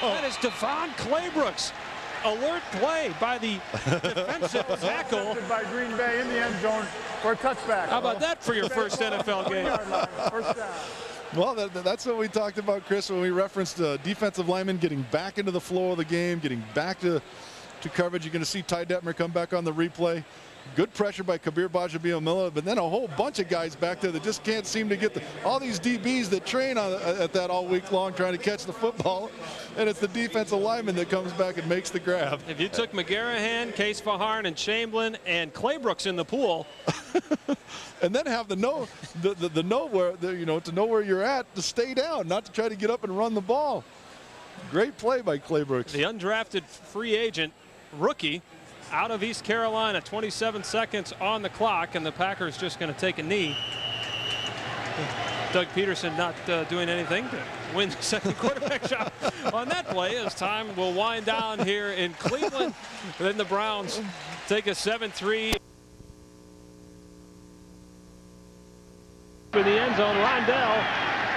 That is Devon Claybrooks. Alert play by the defensive tackle. By Green Bay in the end zone for a touchback. How about that for your first NFL game? 1st down. Well, that's what we talked about, Chris, when we referenced defensive linemen getting back into the flow of the game, getting back to coverage. You're going to see Ty Detmer come back on the replay. Good pressure by Kabir Bajabiamila, but then a whole bunch of guys back there that just can't seem to get all these DBs that train at that all week long trying to catch the football, and it's the defensive lineman that comes back and makes the grab. If you took McGarrahan, Case Fajarn, and Chamberlain and Claybrooks in the pool, and then have to know where you're at, to stay down, not to try to get up and run the ball. Great play by Claybrooks. The undrafted free agent rookie out of East Carolina. 27 seconds on the clock, and the Packers just going to take a knee. Doug Peterson not doing anything to win the second quarterback shot on that play, as time will wind down here in Cleveland. Then the Browns take a 7-3 for the end zone. Rondell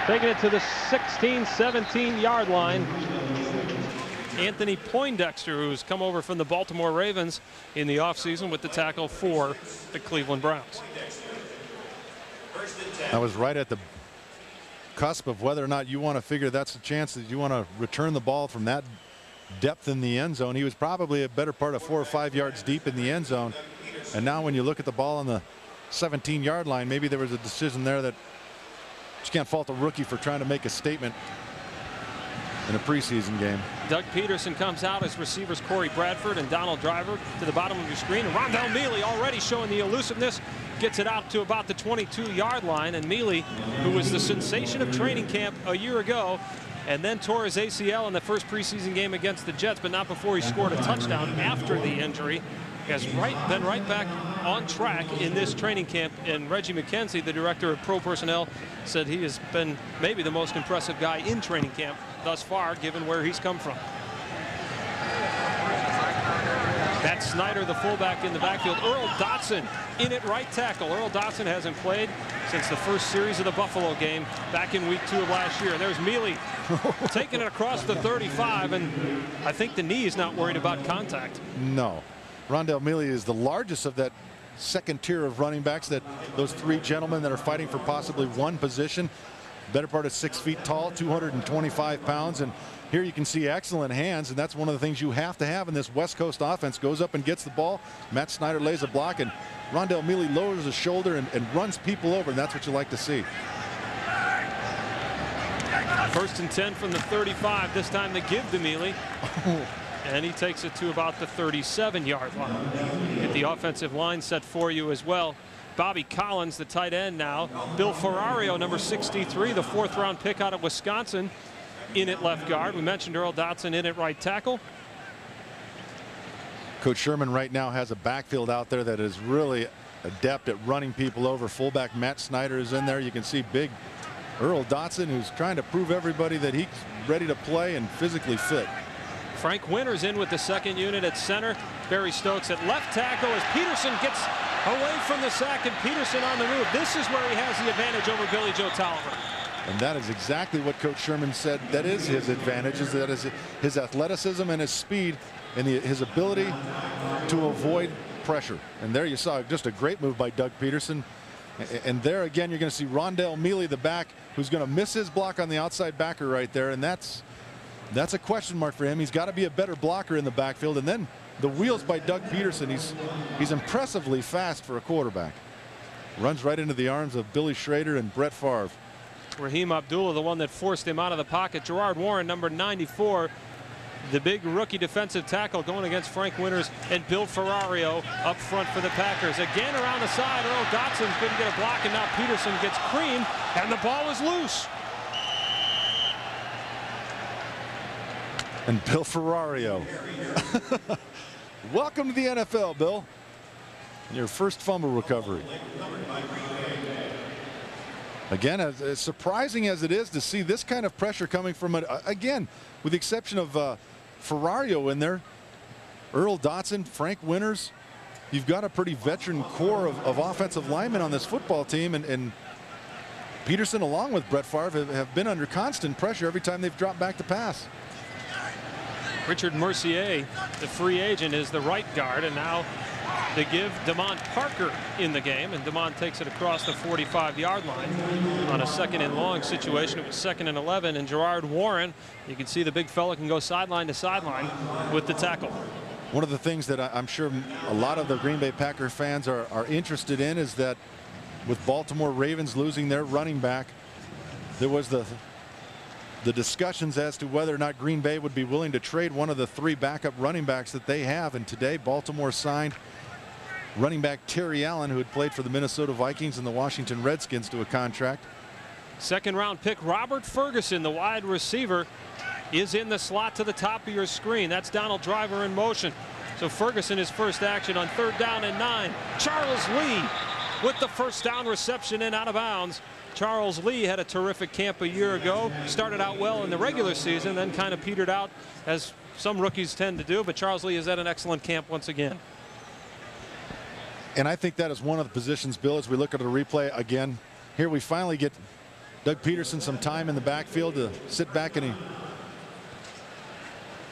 taking it to the 16-17-yard line. Anthony Poindexter, who's come over from the Baltimore Ravens in the offseason with the tackle for the Cleveland Browns. I was right at the cusp of whether or not you want to figure that's a chance that you want to return the ball from that depth in the end zone. He was probably a better part of 4 or 5 yards deep in the end zone. And now when you look at the ball on the 17-yard line, maybe there was a decision there that you can't fault a rookie for trying to make a statement in a preseason game. Doug Peterson comes out as receivers Corey Bradford and Donald Driver to the bottom of your screen. And Rondell Mealy already showing the elusiveness, gets it out to about the 22-yard line. And Mealy, who was the sensation of training camp a year ago, and then tore his ACL in the first preseason game against the Jets, but not before he scored a touchdown after the injury, has been right back on track in this training camp. And Reggie McKenzie, the director of pro personnel, said he has been maybe the most impressive guy in training camp thus far, given where he's come from. That's Snyder, the fullback, in the backfield. Earl Dotson in at right tackle. Earl Dotson hasn't played since the first series of the Buffalo game back in week 2 of last year. And there's Mealy taking it across the 35, and I think the knee is not worried about contact. No. Rondell Mealy is the largest of that second tier of running backs, that those 3 gentlemen that are fighting for possibly one position. better part of 6 feet tall, 225 pounds. And here you can see excellent hands, and that's one of the things you have to have in this West Coast offense. Goes up and gets the ball. Matt Snyder lays a block, and Rondell Mealy lowers his shoulder and runs people over, and that's what you like to see. 1st and 10 from the 35. This time they give to Mealy. And he takes it to about the 37-yard line. Get the offensive line set for you as well. Bobby Collins, the tight end now. Bill Ferrario, number 63, the 4th-round pick out of Wisconsin, in at left guard. We mentioned Earl Dotson in at right tackle. Coach Sherman right now has a backfield out there that is really adept at running people over. Fullback Matt Snyder is in there. You can see big Earl Dotson, who's trying to prove everybody that he's ready to play and physically fit. Frank Winters in with the 2nd unit at center. Barry Stokes at left tackle as Peterson gets away from the sack, and Peterson on the move. This is where he has the advantage over Billy Joe Tolliver. And that is exactly what Coach Sherman said. That is his advantage, is that is his athleticism and his speed and his ability to avoid pressure. And there you saw just a great move by Doug Peterson. And there again, you're going to see Rondell Mealy, the back, who's going to miss his block on the outside backer right there. And that's a question mark for him. He's got to be a better blocker in the backfield. And then the wheels by Doug Peterson. He's impressively fast for a quarterback. Runs right into the arms of Billy Schrader and Brett Favre. Raheem Abdullah, the one that forced him out of the pocket. Gerard Warren, number 94, the big rookie defensive tackle, going against Frank Winters and Bill Ferrario up front for the Packers. Again around the side, Earl Dotson couldn't get a block, and now Peterson gets creamed, and the ball is loose. And Bill Ferrario. Welcome to the NFL, Bill. Your first fumble recovery. Again, as surprising as it is to see this kind of pressure coming from it, again, with the exception of Ferrario in there, Earl Dotson, Frank Winters, you've got a pretty veteran core of offensive linemen on this football team, and Peterson, along with Brett Favre, have been under constant pressure every time they've dropped back to pass. Richard Mercier, the free agent, is the right guard, and now they give Damon Parker in the game, and Damon takes it across the 45-yard line on a 2nd and long situation. It was 2nd and 11, and Gerard Warren, you can see the big fella can go sideline to sideline with the tackle. One of the things that I'm sure a lot of the Green Bay Packer fans are interested in is that with Baltimore Ravens losing their running back, there was the discussions as to whether or not Green Bay would be willing to trade one of the 3 backup running backs that they have. And today Baltimore signed running back Terry Allen, who had played for the Minnesota Vikings and the Washington Redskins, to a contract. 2nd-round pick Robert Ferguson, the wide receiver, is in the slot to the top of your screen. That's Donald Driver in motion. So Ferguson, his first action on 3rd down and 9. Charles Lee with the 1st down reception and out of bounds. Charles Lee had a terrific camp a year ago. Started out well in the regular season, then kind of petered out, as some rookies tend to do. But Charles Lee has had an excellent camp once again. And I think that is one of the positions, Bill, as we look at the replay again. Here we finally get Doug Peterson some time in the backfield to sit back and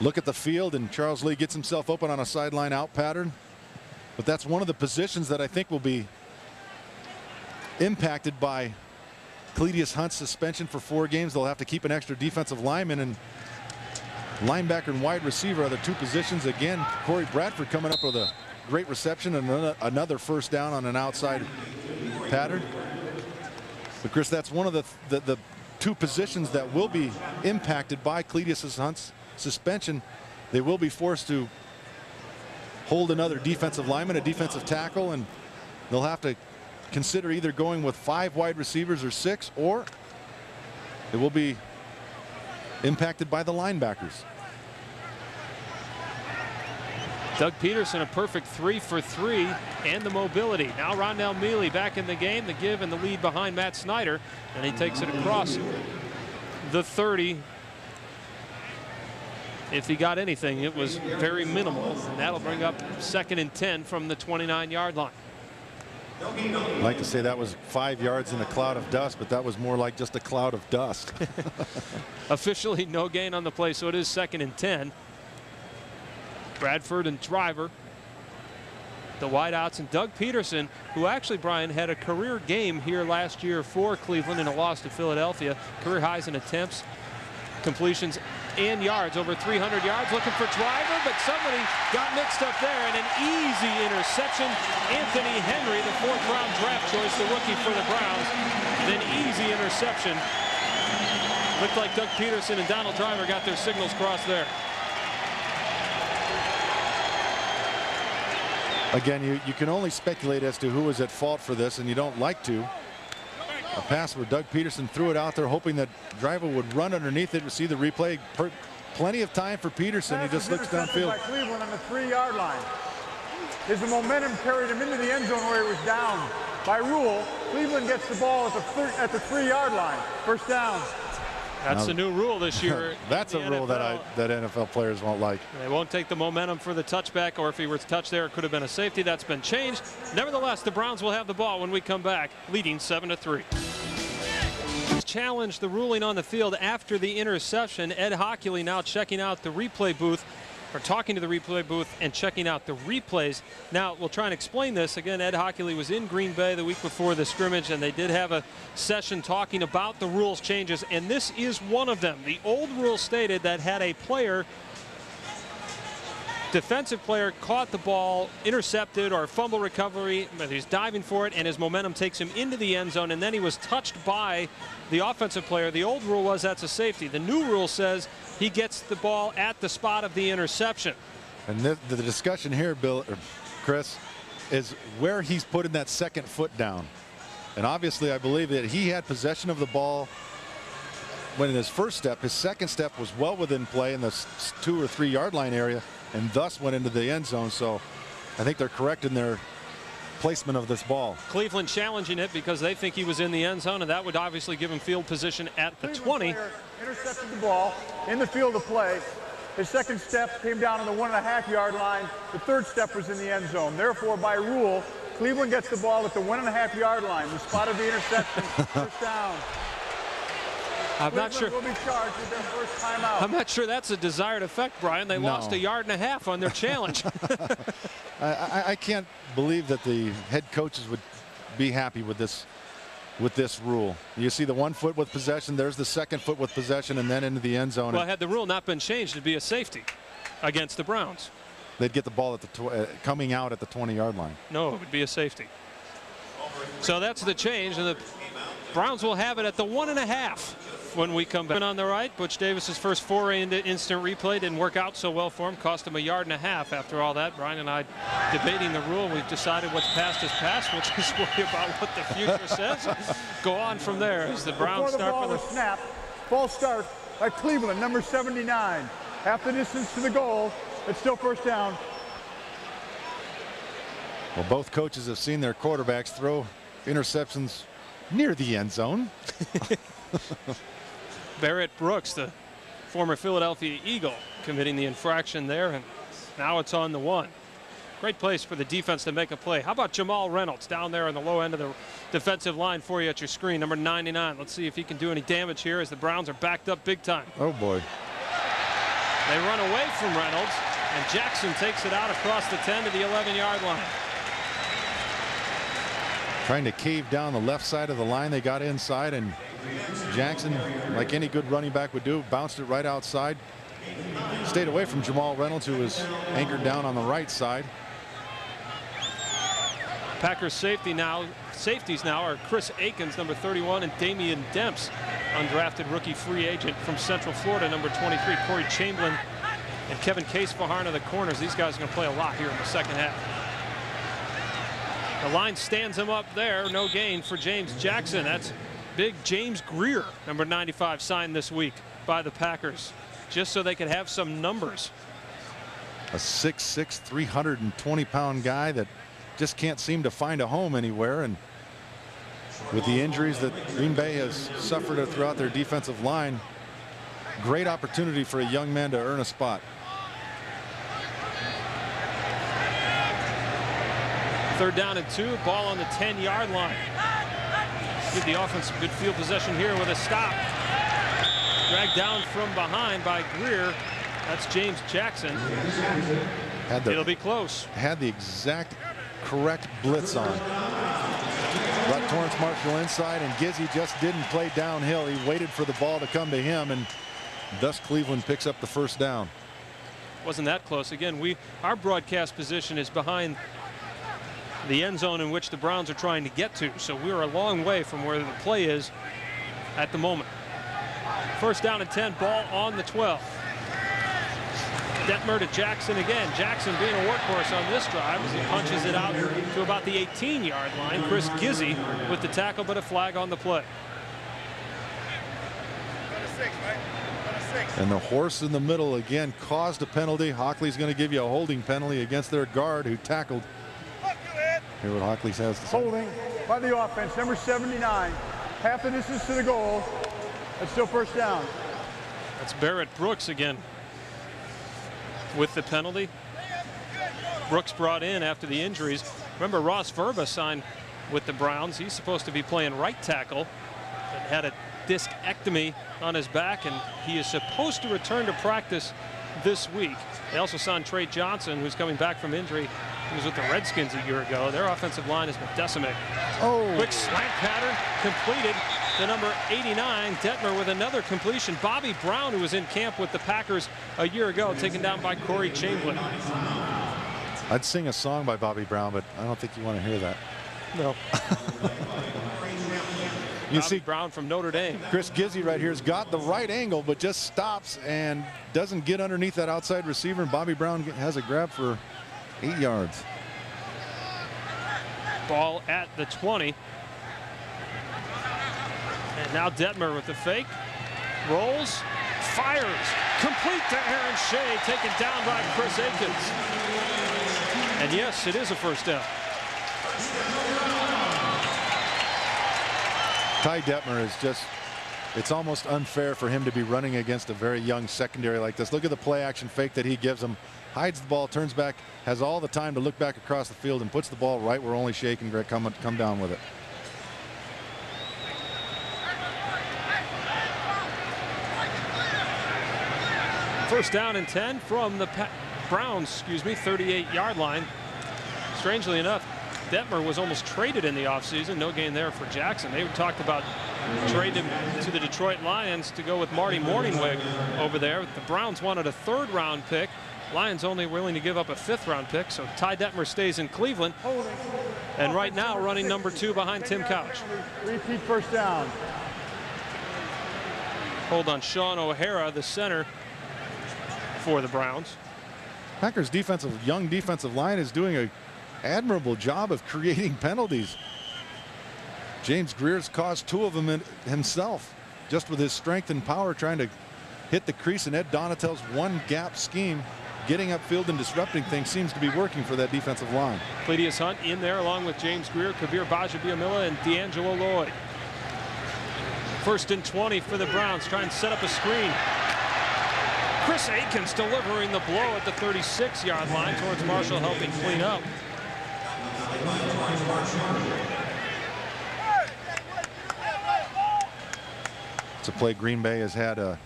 look at the field, and Charles Lee gets himself open on a sideline out pattern. But that's one of the positions that I think will be impacted by Cledius Hunt's suspension for 4 games. They'll have to keep an extra defensive lineman, and linebacker and wide receiver are the 2 positions. Again, Corey Bradford coming up with a great reception and another 1st down on an outside pattern. But Chris, that's one of the 2 positions that will be impacted by Cledius Hunt's suspension. They will be forced to hold another defensive lineman, a defensive tackle, and they'll have to consider either going with 5 wide receivers or 6, or it will be impacted by the linebackers. Doug Peterson, a perfect 3 for 3, and the mobility. Now Rondell Mealy back in the game, the give and the lead behind Matt Snyder, and he takes it across the 30. If he got anything, it was very minimal, and that'll bring up 2nd and 10 from the 29-yard line. I'd like to say that was 5 yards in a cloud of dust, but that was more like just a cloud of dust. Officially no gain on the play, so it is 2nd and 10. Bradford and Driver the wideouts, and Doug Peterson, who actually, Brian, had a career game here last year for Cleveland in a loss to Philadelphia. Career highs in attempts, completions, and yards, over 300 yards, looking for Driver, but somebody got mixed up there, and an easy interception. Anthony Henry, the 4th-round draft choice, the rookie for the Browns, an easy interception. Looked like Doug Peterson and Donald Driver got their signals crossed there. Again, you can only speculate as to who was at fault for this, and you don't like to. A pass where Doug Peterson threw it out there, hoping that Driver would run underneath it. To see the replay, plenty of time for Peterson. He just looks downfield. By Cleveland on the 3-yard line. His momentum carried him into the end zone where he was down. By rule, Cleveland gets the ball at the 3-yard line. First down. That's the new rule this year. That's a rule that NFL players won't like. They won't take the momentum for the touchback, or if he was touched there, it could have been a safety. That's been changed. Nevertheless, the Browns will have the ball when we come back, leading 7-3. Challenged the ruling on the field after the interception. Ed Hockley now checking out the replay booth, or talking to the replay booth and checking out the replays. Now, we'll try and explain this. Again, Ed Hockley was in Green Bay the week before the scrimmage, and they did have a session talking about the rules changes, and this is one of them. The old rule stated that had a player, defensive player, caught the ball, intercepted, or fumble recovery, he's diving for it, and his momentum takes him into the end zone, and then he was touched by the offensive player. The old rule was that's a safety. The new rule says he gets the ball at the spot of the interception. And the discussion here, Chris, is where he's putting that second foot down. And obviously, I believe that he had possession of the ball when in his first step. His second step was well within play in the 2 or 3 yard line area, and thus went into the end zone. So I think they're correct in their placement of this ball. Cleveland challenging it because they think he was in the end zone, and that would obviously give him field position at the 20. Intercepted the ball in the field of play. His second step came down on the 1.5 yard line. The third step was in the end zone. Therefore, by rule, Cleveland gets the ball at the 1.5 yard line. The spot of the interception. First down. I'm not sure. Will be charged with their first timeout. I'm not sure that's a desired effect, Brian. They lost 1.5 yards on their challenge. I can't believe that the head coaches would be happy with this rule. You see the 1 foot with possession, there's the second foot with possession, and then into the end zone. Well, had the rule not been changed, it'd be a safety against the Browns. They'd get the ball at the coming out at the 20 yard line. No, it would be a safety. So that's the change, and the Browns will have it at the 1.5 when we come back. On the right, Butch Davis's first foray into instant replay didn't work out so well for him. Cost him 1.5 yards after all that. Brian and I debating the rule. We've decided what's past is past. We'll just worry about what the future says. Go on from there as the Browns start for the snap. False start by Cleveland, number 79. Half the distance to the goal. It's still first down. Well, both coaches have seen their quarterbacks throw interceptions near the end zone. Barrett Brooks, the former Philadelphia Eagle, committing the infraction there, and now it's on the 1. Great place for the defense to make a play. How about Jamal Reynolds down there on the low end of the defensive line for you at your screen, number 99. Let's see if he can do any damage here as the Browns are backed up big time. Oh, boy. They run away from Reynolds, and Jackson takes it out across the 10 to the 11-yard line. Trying to cave down the left side of the line. They got inside, and Jackson, like any good running back would do, bounced it right outside. Stayed away from Jamal Reynolds, who was anchored down on the right side. Packers safeties now are Chris Akins, number 31, and Damian Demps, undrafted rookie free agent from Central Florida, number 23. Corey Chamberlain and Kevin Case-Faharn are the corners. These guys are going to play a lot here in the second half. The line stands him up there. No gain for James Jackson. That's big James Greer, number 95, signed this week by the Packers, just so they could have some numbers. A 6'6", 320-pound guy that just can't seem to find a home anywhere. And with the injuries that Green Bay has suffered throughout their defensive line, great opportunity for a young man to earn a spot. Third down and 2, ball on the 10-yard line. Give the offense good field possession here with a stop. Dragged down from behind by Greer. That's James Jackson. It'll be close. Had the exact correct blitz on. Brought Torrance Marshall inside, and Gizzy just didn't play downhill. He waited for the ball to come to him, and thus Cleveland picks up the first down. Wasn't that close. Again, our broadcast position is behind the end zone in which the Browns are trying to get to, so we're a long way from where the play is at the moment. First down and 10, ball on the 12. Detmer to Jackson again. Jackson being a workhorse on this drive as he punches it out to about the 18-yard line. Chris Gizzy with the tackle, but a flag on the play. And the horse in the middle again caused a penalty. Hockley's going to give you a holding penalty against their guard who tackled. Hear what Hockley has to say. Holding by the offense, number 79. Half the distance to the goal. It's still first down. That's Barrett Brooks again with the penalty. Brooks brought in after the injuries. Remember, Ross Verba signed with the Browns. He's supposed to be playing right tackle, but had a discectomy on his back, and he is supposed to return to practice this week. They also signed Trey Johnson, who's coming back from injury. He was with the Redskins a year ago. Their offensive line has been decimated. Oh. Quick slant pattern completed to number 89, Detmer, with another completion. Bobby Brown, who was in camp with the Packers a year ago, taken down by Corey Chamberlain. I'd sing a song by Bobby Brown, but I don't think you want to hear that. No. You Bobby see Brown from Notre Dame. Chris Gizzy right here has got the right angle, but just stops and doesn't get underneath that outside receiver, and Bobby Brown has a grab for 8 yards. Ball at the 20. And now Detmer with the fake. Rolls, fires, complete to Aaron Shea, taken down by Chris Akins. And yes, it is a first down. Ty Detmer is just, it's almost unfair for him to be running against a very young secondary like this. Look at the play action fake that he gives him. Hides the ball, turns back, has all the time to look back across the field, and puts the ball right where only Shea can come down with it. First down and 10 from the Browns, 38-yard line. Strangely enough, Detmer was almost traded in the offseason. No gain there for Jackson. They talked about trading him to the Detroit Lions to go with Marty Morningwig over there. The Browns wanted a 3rd-round pick. Lions only willing to give up a 5th-round pick, so Ty Detmer stays in Cleveland. And right now running number 2 behind Tim Couch. Repeat first down. Hold on Sean O'Hara, the center for the Browns. Packers young defensive line is doing an admirable job of creating penalties. James Greer's caused 2 of them himself, just with his strength and power trying to hit the crease, and Ed Donatel's one gap scheme, getting upfield and disrupting things, seems to be working for that defensive line. Cledius Hunt in there along with James Greer, Kabir Bajabiamila, and D'Angelo Lloyd. First and 20 for the Browns, trying to set up a screen. Chris Akins delivering the blow at the 36-yard line. Torrance Marshall helping clean up. It's a play Green Bay has had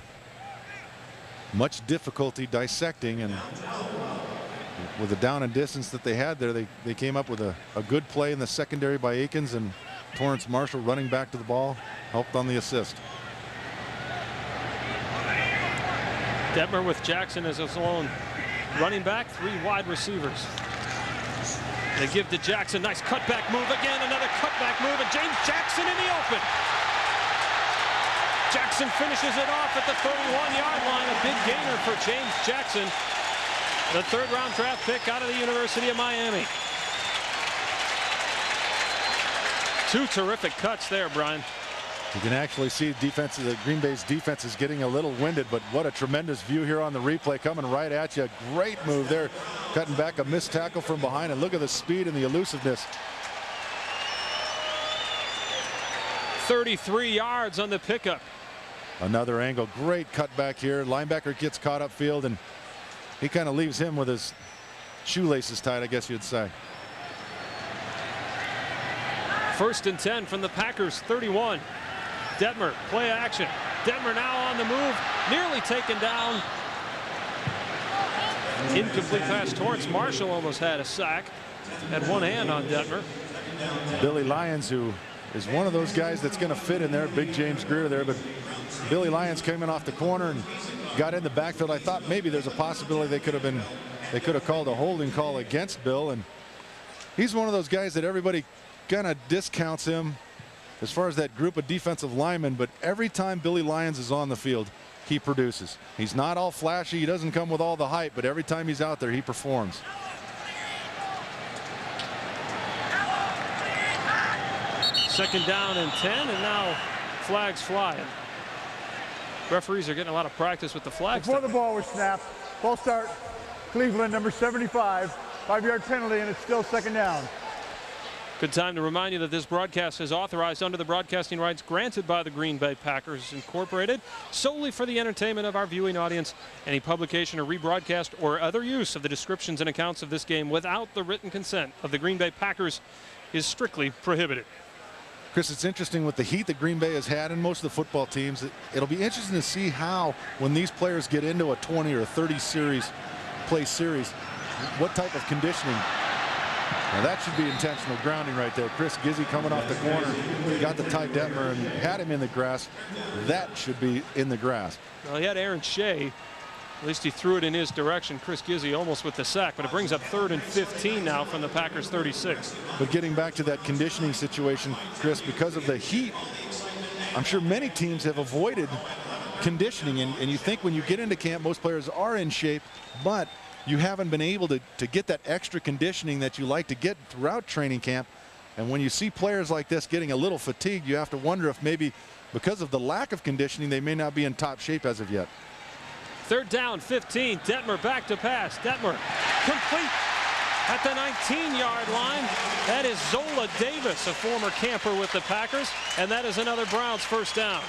much difficulty dissecting, and with the down and distance that they had there, they came up with a good play in the secondary by Akins, and Torrance Marshall running back to the ball helped on the assist. Detmer with Jackson as his lone running back, 3 wide receivers. They give to Jackson, nice cutback move again, another cutback move, and James Jackson in the open. Jackson finishes it off at the 31-yard line, a big gainer for James Jackson, the 3rd-round draft pick out of the University of Miami. 2 terrific cuts there, Brian. You can actually see Green Bay's defense is getting a little winded, but what a tremendous view here on the replay, coming right at you. Great move there, cutting back a missed tackle from behind, and look at the speed and the elusiveness. 33 yards on the pickup. Another angle, great cutback here. Linebacker gets caught upfield, and he kind of leaves him with his shoelaces tied, I guess you'd say. First and 10 from the Packers 31. Detmer, play action. Detmer now on the move, nearly taken down. Incomplete pass. Torrance Marshall almost had a sack. had one hand on Detmer. Billy Lyons, who is one of those guys that's going to fit in there. Big James Greer there, but Billy Lyons came in off the corner and got in the backfield. I thought maybe there's a possibility they could have called a holding call against Bill, and he's one of those guys that everybody kind of discounts him as far as that group of defensive linemen, but every time Billy Lyons is on the field, he produces. He's not all flashy, he doesn't come with all the hype, but every time he's out there, he performs. Second down and 10, and now flags flying. Referees are getting a lot of practice with the flags. Before the ball was snapped, ball start, Cleveland, number 75, 5-yard penalty, and it's still second down. Good time to remind you that this broadcast is authorized under the broadcasting rights granted by the Green Bay Packers Incorporated solely for the entertainment of our viewing audience. Any publication or rebroadcast or other use of the descriptions and accounts of this game without the written consent of the Green Bay Packers is strictly prohibited. Chris, it's interesting with the heat that Green Bay has had in most of the football teams. It'll be interesting to see how, when these players get into a 20 or 30 play series, what type of conditioning. Now that should be intentional grounding right there. Chris Gizzy coming off the corner, got the Ty Detmer and had him in the grass. That should be in the grass. Well, he had Aaron Shea. At least he threw it in his direction. Chris Gizzy almost with the sack, but it brings up 3rd and 15 now from the Packers 36. But getting back to that conditioning situation, Chris, because of the heat, I'm sure many teams have avoided conditioning. And you think when you get into camp, most players are in shape, but you haven't been able to get that extra conditioning that you like to get throughout training camp. And when you see players like this getting a little fatigued, you have to wonder if maybe because of the lack of conditioning, they may not be in top shape as of yet. 3rd down, 15. Detmer back to pass. Detmer complete at the 19-yard line. That is Zola Davis, a former camper with the Packers, and that is another Browns first down.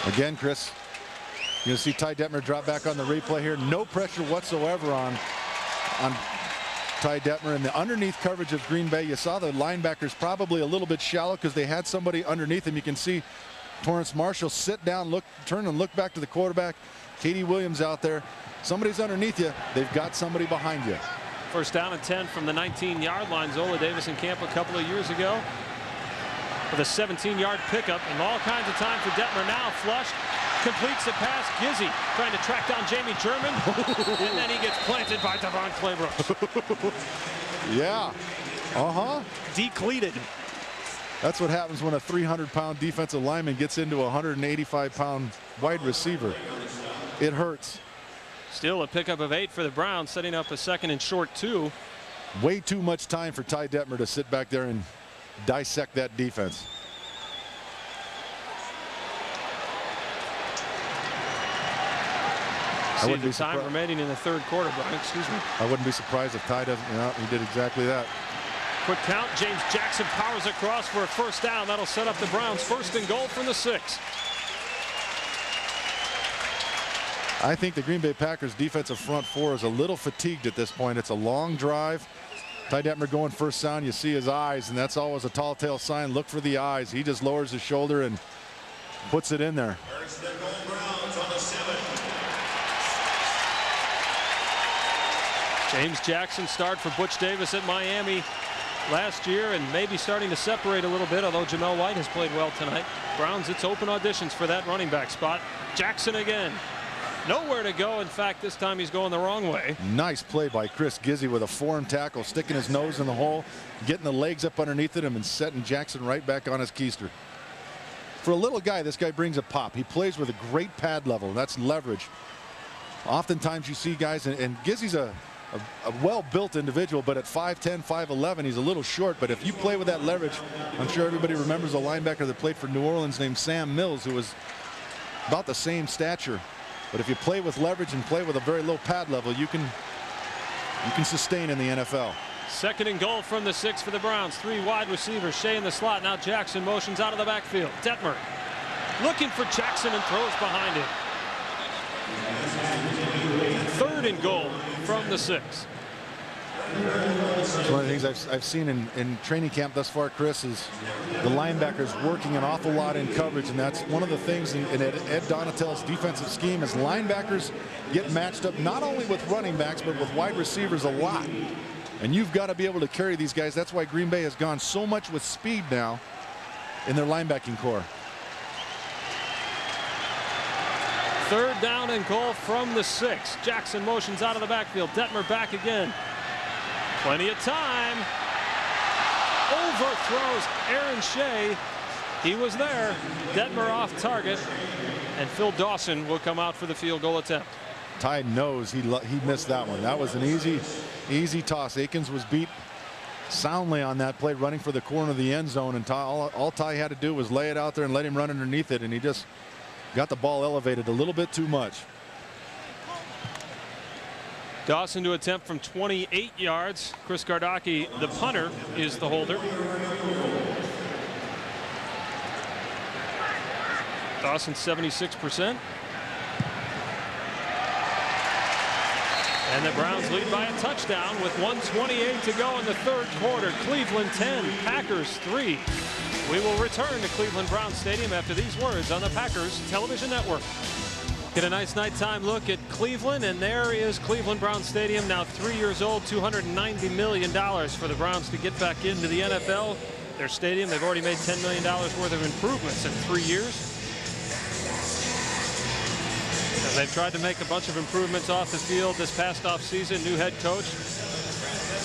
Again, Chris, you'll see Ty Detmer drop back on the replay here. No pressure whatsoever on Ty Detmer. In the underneath coverage of Green Bay, you saw the linebackers probably a little bit shallow because they had somebody underneath him. You can see Torrance Marshall sit down, turn and look back to the quarterback. Katie Williams out there. Somebody's underneath you. They've got somebody behind you. First down and 10 from the 19-yard line. Zola Davis in camp a couple of years ago with a 17-yard pickup and all kinds of time for Detmer. Now flushed, completes the pass. Gizzy trying to track down Jamie German, and then he gets planted by Devon Claybrook. Yeah. Decleated. That's what happens when a 300-pound defensive lineman gets into a 185-pound wide receiver. It hurts. Still a pickup of 8 for the Browns, setting up a 2nd and short 2. Way too much time for Ty Detmer to sit back there and dissect that defense. I wouldn't be time remaining in the 3rd quarter, Brian. Excuse me. I wouldn't be surprised if Ty doesn't. He did exactly that. Quick count. James Jackson powers across for a first down. That'll set up the Browns 1st and goal from the 6. I think the Green Bay Packers defensive front 4 is a little fatigued at this point. It's a long drive. Ty Detmer going first down. You see his eyes, and that's always a tall tale sign. Look for the eyes. He just lowers his shoulder and puts it in there. James Jackson started for Butch Davis at Miami last year and maybe starting to separate a little bit, although Jamel White has played well tonight. Browns, it's open auditions for that running back spot. Jackson again. Nowhere to go. In fact, this time he's going the wrong way. Nice play by Chris Gizzy with a form tackle, sticking his nose in the hole, getting the legs up underneath him and setting Jackson right back on his keister. For a little guy, this guy brings a pop. He plays with a great pad level. That's leverage. Oftentimes you see guys, and Gizzy's a well-built individual, but at 5'10", 5'11", he's a little short. But if you play with that leverage, I'm sure everybody remembers a linebacker that played for New Orleans named Sam Mills, who was about the same stature. But if you play with leverage and play with a very low pad level, you can sustain in the NFL. 2nd and goal from the 6 for the Browns. 3 wide receivers. Shea in the slot. Now Jackson motions out of the backfield. Detmer looking for Jackson and throws behind him. 3rd and goal from the 6. It's one of the things I've seen in training camp thus far, Chris, is the linebackers working an awful lot in coverage, and that's one of the things in Ed Donatell's defensive scheme is linebackers get matched up not only with running backs but with wide receivers a lot. And you've got to be able to carry these guys. That's why Green Bay has gone so much with speed now in their linebacking core. Third down and goal from the 6. Jackson motions out of the backfield. Detmer back again. Plenty of time. Overthrows Aaron Shea. He was there. Detmer off target. And Phil Dawson will come out for the field goal attempt. Ty knows he missed that one. That was an easy toss. Akins was beat soundly on that play, running for the corner of the end zone, and all Ty had to do was lay it out there and let him run underneath it, and he just got the ball elevated a little bit too much. Dawson to attempt from 28 yards. Chris Gardocki, the punter, is the holder. Dawson 76%. And the Browns lead by a touchdown with 1:28 to go in the third quarter. Cleveland 10, Packers 3. We will return to Cleveland Browns Stadium after these words on the Packers Television Network. Get a nice nighttime look at Cleveland, and there is Cleveland Browns Stadium, now 3 years old, $290 million for the Browns to get back into the NFL. Their stadium, they've already made $10 million worth of improvements in 3 years. And they've tried to make a bunch of improvements off the field this past offseason. New head coach,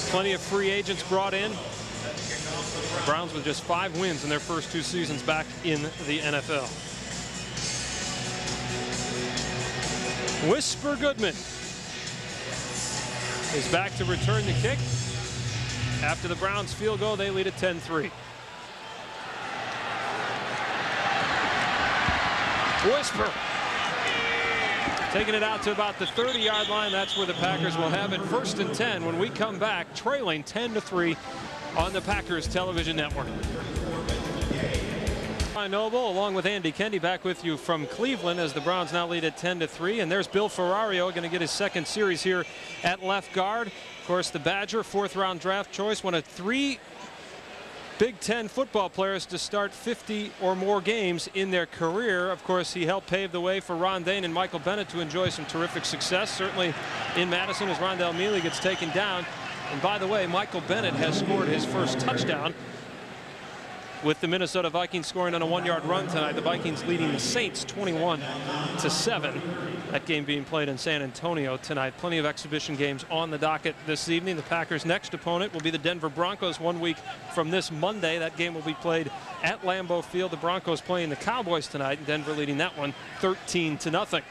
plenty of free agents brought in. The Browns with just 5 wins in their first 2 seasons back in the NFL. Whisper Goodman is back to return the kick. After the Browns field goal, they lead at 10-3. Whisper taking it out to about the 30-yard line. That's where the Packers will have it. 1st and 10 when we come back, trailing 10-3 on the Packers Television Network. Noble along with Andy Kendi back with you from Cleveland as the Browns now lead at 10-3. And there's Bill Ferrario going to get his second series here at left guard. Of course, the Badger, 4th-round draft choice, one of 3 Big Ten football players to start 50 or more games in their career. Of course, he helped pave the way for Ron Dayne and Michael Bennett to enjoy some terrific success, certainly in Madison as Rondell Mealy gets taken down. And by the way, Michael Bennett has scored his first touchdown with the Minnesota Vikings scoring on a 1-yard run tonight. The Vikings leading the Saints 21-7. That game being played in San Antonio tonight. Plenty of exhibition games on the docket this evening. The Packers' next opponent will be the Denver Broncos 1 week from this Monday. That game will be played at Lambeau Field. The Broncos playing the Cowboys tonight, and Denver leading that one 13-0.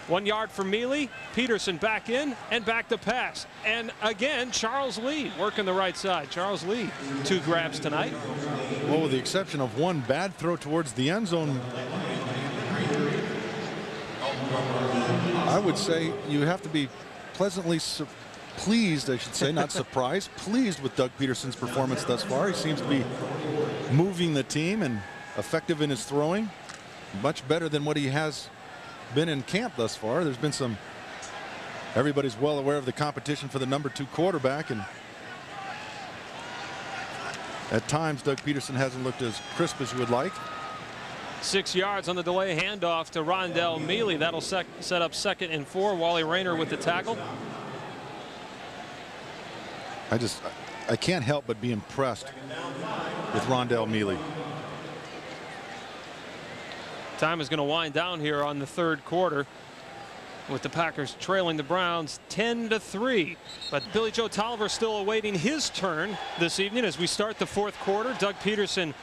1 yard for Mealy. Peterson back in and back to pass. And again, Charles Lee working the right side. Charles Lee, 2 grabs tonight. Well, with the exception of one bad throw towards the end zone, I would say you have to be pleasantly pleased, I should say, not surprised, pleased with Doug Peterson's performance thus far. He seems to be moving the team and effective in his throwing, much better than what he has been in camp thus far. There's been some, everybody's well aware of the competition for the #2 quarterback, and at times Doug Peterson hasn't looked as crisp as you would like. 6 yards on the delay handoff to Rondell Mealy. That'll set up 2nd and 4. Wally Rayner with the tackle. I can't help but be impressed with Rondell Mealy. Time is going to wind down here on the 3rd quarter with the Packers trailing the Browns 10-3. But Billy Joe Tolliver still awaiting his turn this evening as we start the 4th quarter. Doug Peterson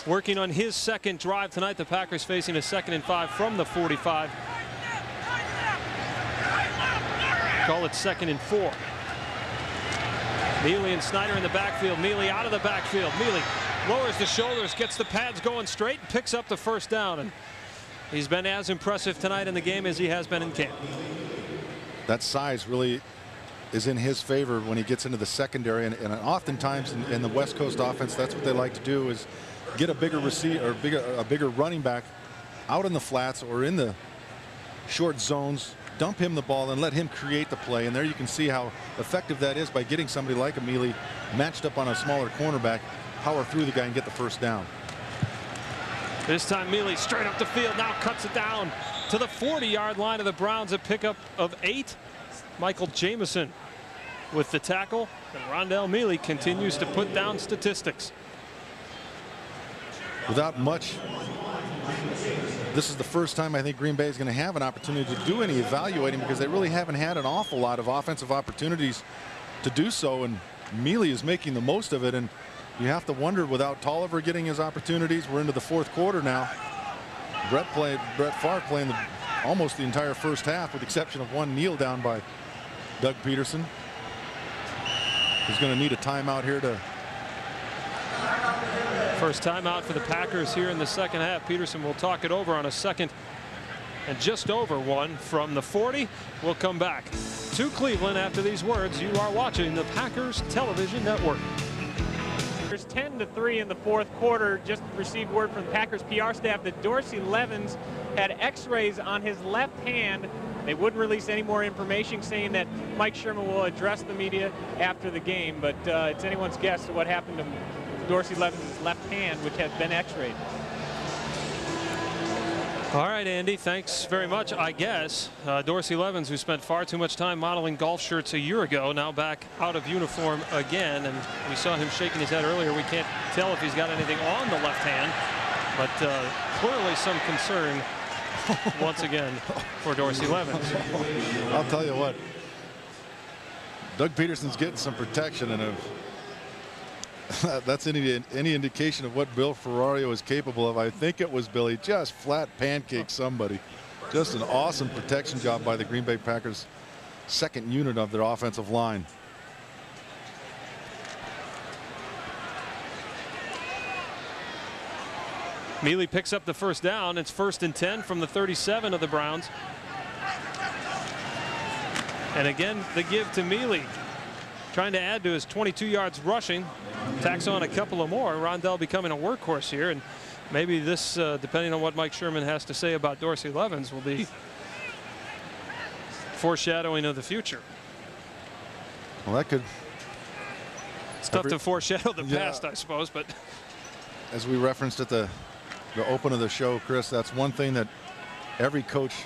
working on his 2nd drive tonight. The Packers facing a 2nd and 5 from the 45. Call it 2nd and 4. Mealy and Snyder in the backfield. Mealy out of the backfield. Mealy lowers the shoulders, gets the pads going straight, and picks up the 1st down. And he's been as impressive tonight in the game as he has been in camp. That size really is in his favor when he gets into the secondary, and oftentimes in the West Coast offense, that's what they like to do, is get a bigger receiver or a bigger running back out in the flats or in the short zones, dump him the ball and let him create the play. And there you can see how effective that is by getting somebody like Mealy matched up on a smaller cornerback, power through the guy and get the first down. This time Mealy straight up the field, now cuts it down to the 40-yard line of the Browns, a pickup of 8. Michael Jameson with the tackle, and Rondell Mealy continues to put down statistics. Without much, this is the first time I think Green Bay is going to have an opportunity to do any evaluating, because they really haven't had an awful lot of offensive opportunities to do so, and Mealy is making the most of it. And you have to wonder, without Tolliver getting his opportunities, we're into the fourth quarter now. Brett Favre playing almost the entire first half, with the exception of one kneel down by Doug Peterson. He's going to need a timeout here to. First timeout for the Packers here in the second half. Peterson will talk it over on a second and just over one from the 40. We'll come back to Cleveland after these words. You are watching the Packers Television Network. There's 10-3 in the fourth quarter. Just received word from the Packers PR staff that Dorsey Levens had x-rays on his left hand. They wouldn't release any more information, saying that Mike Sherman will address the media after the game, but it's anyone's guess what happened to Dorsey Levens' left hand, which had been x-rayed. All right, Andy, thanks very much. I guess Dorsey Levens, who spent far too much time modeling golf shirts a year ago, now back out of uniform again, and we saw him shaking his head earlier. We can't tell if he's got anything on the left hand, but clearly some concern once again for Dorsey Levens. I'll tell you what, Doug Peterson's getting some protection, and if that's any indication of what Bill Ferrario is capable of, I think it was Billy just flat pancake somebody. Just an awesome protection job by the Green Bay Packers second unit of their offensive line. Mealy picks up the first down. It's 1st and 10 from the 37 of the Browns. And again, the give to Mealy, trying to add to his 22 yards rushing. Tacks on a couple of more. Rondell becoming a workhorse here, and maybe this, depending on what Mike Sherman has to say about Dorsey Levens, will be foreshadowing of the future. Well, that could. It's tough to foreshadow the past, I suppose, but as we referenced at the open of the show, Chris, that's one thing that every coach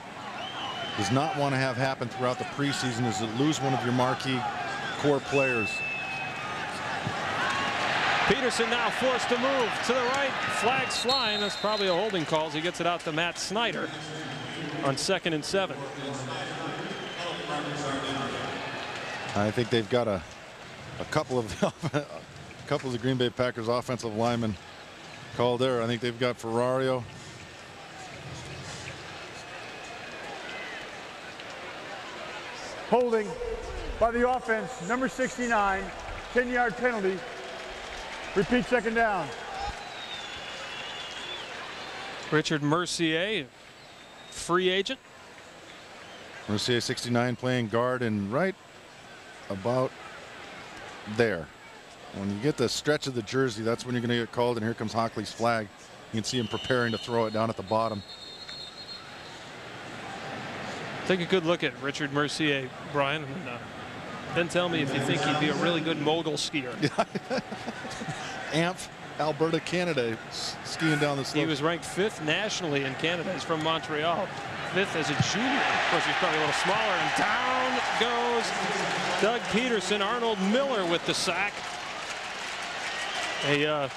does not want to have happen throughout the preseason, is to lose one of your marquee core players. Peterson now forced to move to the right. Flags flying. That's probably a holding call as he gets it out to Matt Snyder on 2nd and 7. I think they've got a couple of the Green Bay Packers offensive linemen called there. I think they've got Ferrario. Holding by the offense, number 69, 10-yard penalty. Repeat, second down. Richard Mercier, free agent. Mercier, 69, playing guard and right about there. When you get the stretch of the jersey, that's when you're going to get called, and here comes Hockley's flag. You can see him preparing to throw it down at the bottom. Take a good look at Richard Mercier, Brian, and then tell me if you think he'd be a really good mogul skier. Amph, Alberta, Canada, skiing down the slope. He was ranked 5th nationally in Canada. He's from Montreal. 5th as a junior. Of course, he's probably a little smaller, and down goes Doug Peterson. Arnold Miller with the sack. A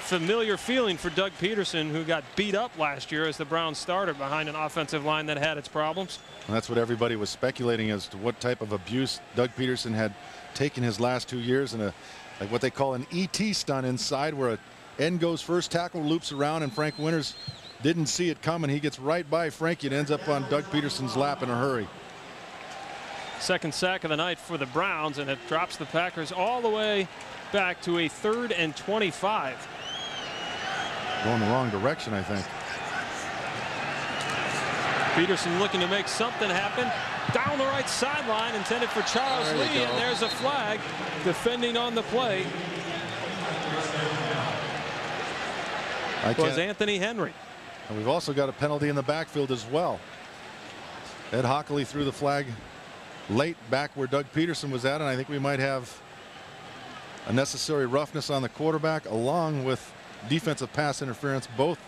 familiar feeling for Doug Peterson, who got beat up last year as the Browns starter behind an offensive line that had its problems. And that's what everybody was speculating as to what type of abuse Doug Peterson had taken his last 2 years, in like what they call an ET stunt inside, where a end goes first, tackle loops around, and Frank Winters didn't see it coming. He gets right by Frankie and ends up on Doug Peterson's lap in a hurry. Second sack of the night for the Browns, and it drops the Packers all the way back to a 3rd and 25. Going the wrong direction, I think. Peterson looking to make something happen down the right sideline, intended for Charles Lee, and there's a flag. Defending on the play was Anthony Henry. And we've also got a penalty in the backfield as well. Ed Hockley threw the flag late back where Doug Peterson was at, and I think we might have a necessary roughness on the quarterback along with defensive pass interference, both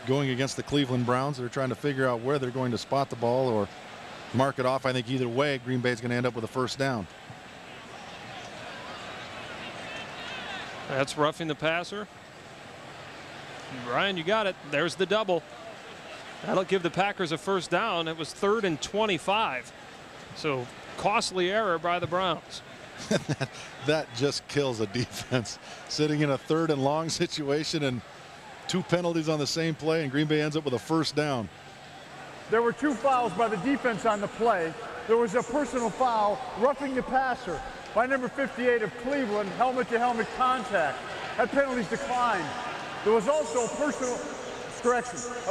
going against the Cleveland Browns. They're trying to figure out where they're going to spot the ball or mark it off. I think either way, Green Bay is going to end up with a first down. That's roughing the passer. Brian, you got it. There's the double. That'll give the Packers a first down. It was 3rd and 25. So costly error by the Browns. That just kills a defense. Sitting in a 3rd and long situation and 2 penalties on the same play, and Green Bay ends up with a first down. There were 2 fouls by the defense on the play. There was a personal foul, roughing the passer by number 58 of Cleveland, helmet-to-helmet contact. That penalty's declined. There was also a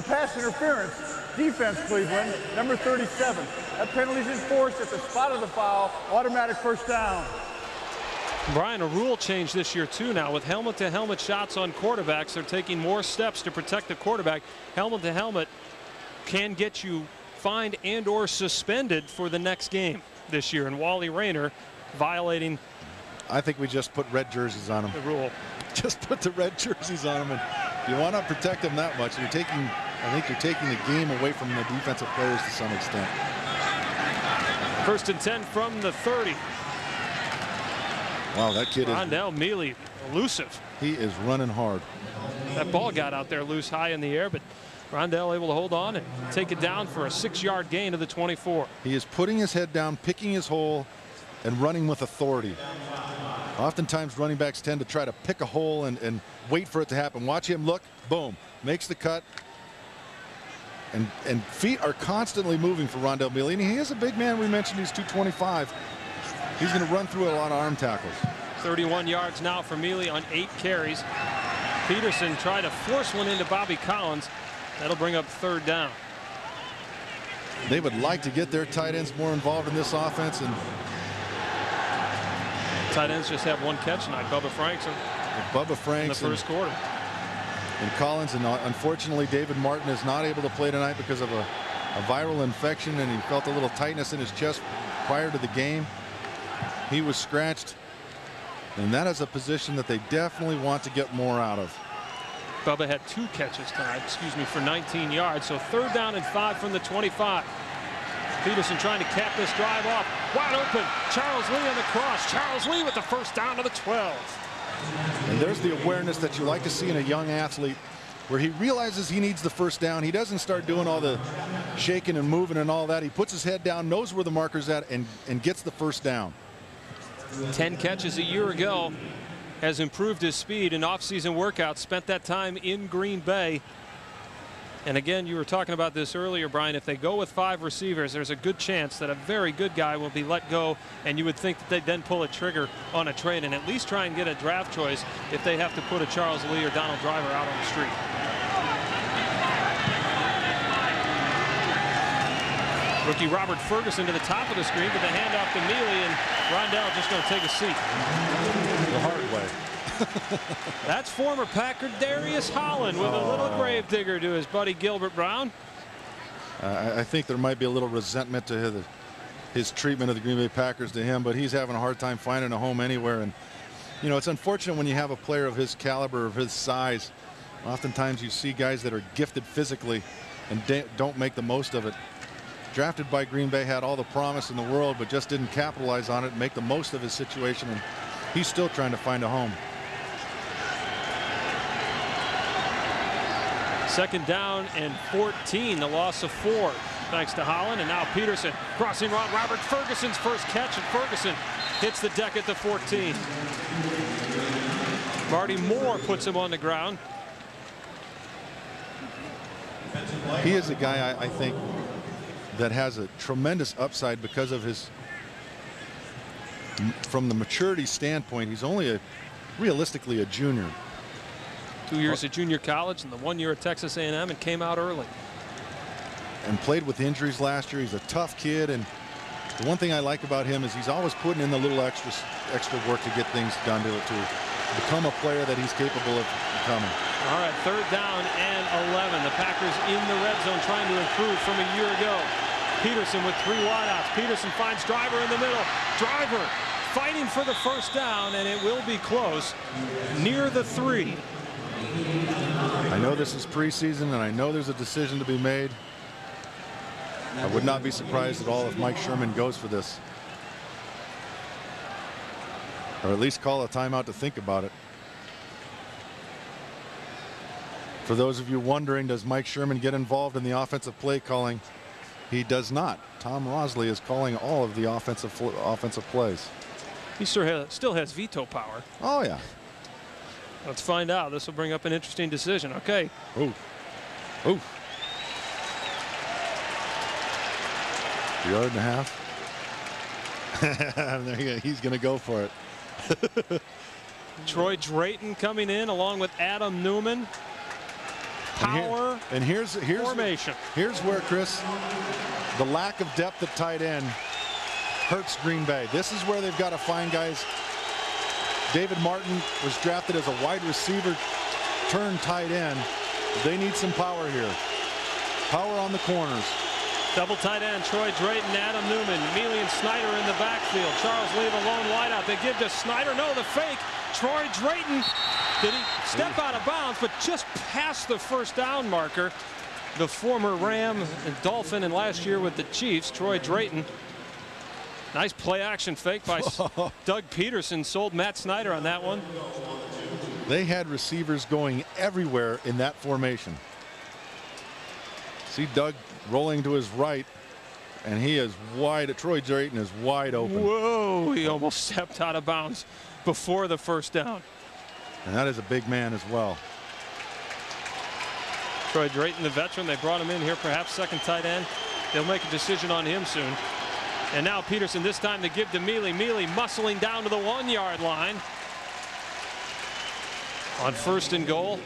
pass interference, defense Cleveland, number 37. That penalty's enforced at the spot of the foul, automatic first down. Brian, a rule change this year too now with helmet-to-helmet shots on quarterbacks. They're taking more steps to protect the quarterback. Helmet-to-helmet can get you fined and or suspended for the next game this year, and Wally Rayner violating. I think we just put red jerseys on them. The rule. Just put the red jerseys on them, and you want to protect them that much. I think you're taking the game away from the defensive players to some extent. 1st and 10 from the 30. Wow, that kid Rondell Mealy, elusive. He is running hard. That ball got out there loose high in the air, but Rondell able to hold on and take it down for a 6-yard gain to the 24. He is putting his head down, picking his hole, and running with authority. Oftentimes running backs tend to try to pick a hole and wait for it to happen. Watch him look, boom, makes the cut. And feet are constantly moving for Rondell Mealy. And he is a big man. We mentioned he's 225. He's going to run through a lot of arm tackles. 31 yards now for Mealy on 8 carries. Peterson tried to force one into Bobby Collins. That'll bring up 3rd down. They would like to get their tight ends more involved in this offense, and tight ends just have 1 catch tonight. Bubba Franks in the first quarter. And Collins, and unfortunately David Martin is not able to play tonight because of a viral infection, and he felt a little tightness in his chest prior to the game. He was scratched, and that is a position that they definitely want to get more out of. Bubba had 2 catches tonight, for 19 yards. So 3rd down and 5 from the 25. Peterson trying to cap this drive off. Wide open. Charles Lee on the cross. Charles Lee with the first down to the 12. And there's the awareness that you like to see in a young athlete, where he realizes he needs the first down. He doesn't start doing all the shaking and moving and all that. He puts his head down, knows where the marker's at, and gets the first down. 10 catches a year ago. Has improved his speed in off-season workouts. Spent that time in Green Bay. And again, you were talking about this earlier, Brian. If they go with 5 receivers, there's a good chance that a very good guy will be let go, and you would think that they'd then pull a trigger on a trade and at least try and get a draft choice if they have to put a Charles Lee or Donald Driver out on the street. Rookie Robert Ferguson to the top of the screen, but the handoff to Mealy, and Rondell just going to take a seat. The hard way. That's former Packer Darius Holland with a little gravedigger to his buddy Gilbert Brown. I think there might be a little resentment to his treatment of the Green Bay Packers to him, but he's having a hard time finding a home anywhere. And you know, it's unfortunate when you have a player of his caliber, of his size. Oftentimes you see guys that are gifted physically and don't make the most of it. Drafted by Green Bay, had all the promise in the world, but just didn't capitalize on it and make the most of his situation, and he's still trying to find a home. 2nd down and 14, the loss of 4 thanks to Holland, and now Peterson crossing route. Robert Ferguson's first catch, and Ferguson hits the deck at the 14. Marty Moore puts him on the ground. He is a guy I think that has a tremendous upside because of his, from the maturity standpoint, he's only realistically a junior. 2 years at junior college and the 1 year at Texas A&M, and came out early. And played with injuries last year. He's a tough kid, and the one thing I like about him is he's always putting in the little extra work to get things done to become a player that he's capable of becoming. All right, 3rd down and 11. The Packers in the red zone trying to improve from a year ago. Peterson with 3 wideouts. Peterson finds Driver in the middle. Driver fighting for the first down, and it will be close, near the 3. I know this is preseason, and I know there's a decision to be made. I would not be surprised at all if Mike Sherman goes for this, or at least call a timeout to think about it. For those of you wondering, does Mike Sherman get involved in the offensive play calling? He does not. Tom Rosley is calling all of the offensive plays. He still has veto power. Oh, yeah. Let's find out. This will bring up an interesting decision. Okay. Ooh. Ooh. 1.5 yards. There you go. He's going to go for it. Troy Drayton coming in along with Adam Newman. Power and here's formation. Here's where, Chris, the lack of depth at tight end hurts Green Bay. This is where they've got to find guys. David Martin was drafted as a wide receiver turned tight end. They need some power here. Power on the corners. Double tight end, Troy Drayton, Adam Newman, Mealy and Snyder in the backfield. Charles Lee a lone wideout. They give to Snyder. No, the fake. Troy Drayton. Did he step out of bounds, but just past the first down marker? The former Ram and Dolphin, and last year with the Chiefs, Troy Drayton. Nice play action fake by Doug Peterson. Sold Matt Snyder on that one. They had receivers going everywhere in that formation. See Doug rolling to his right, and he is wide. Troy Drayton is wide open. Whoa, he almost stepped out of bounds before the first down. And that is a big man as well. Troy Drayton, the veteran, they brought him in here, perhaps second tight end. They'll make a decision on him soon. And now Peterson, this time to give to Mealy. Mealy muscling down to the 1-yard line. On 1st and goal.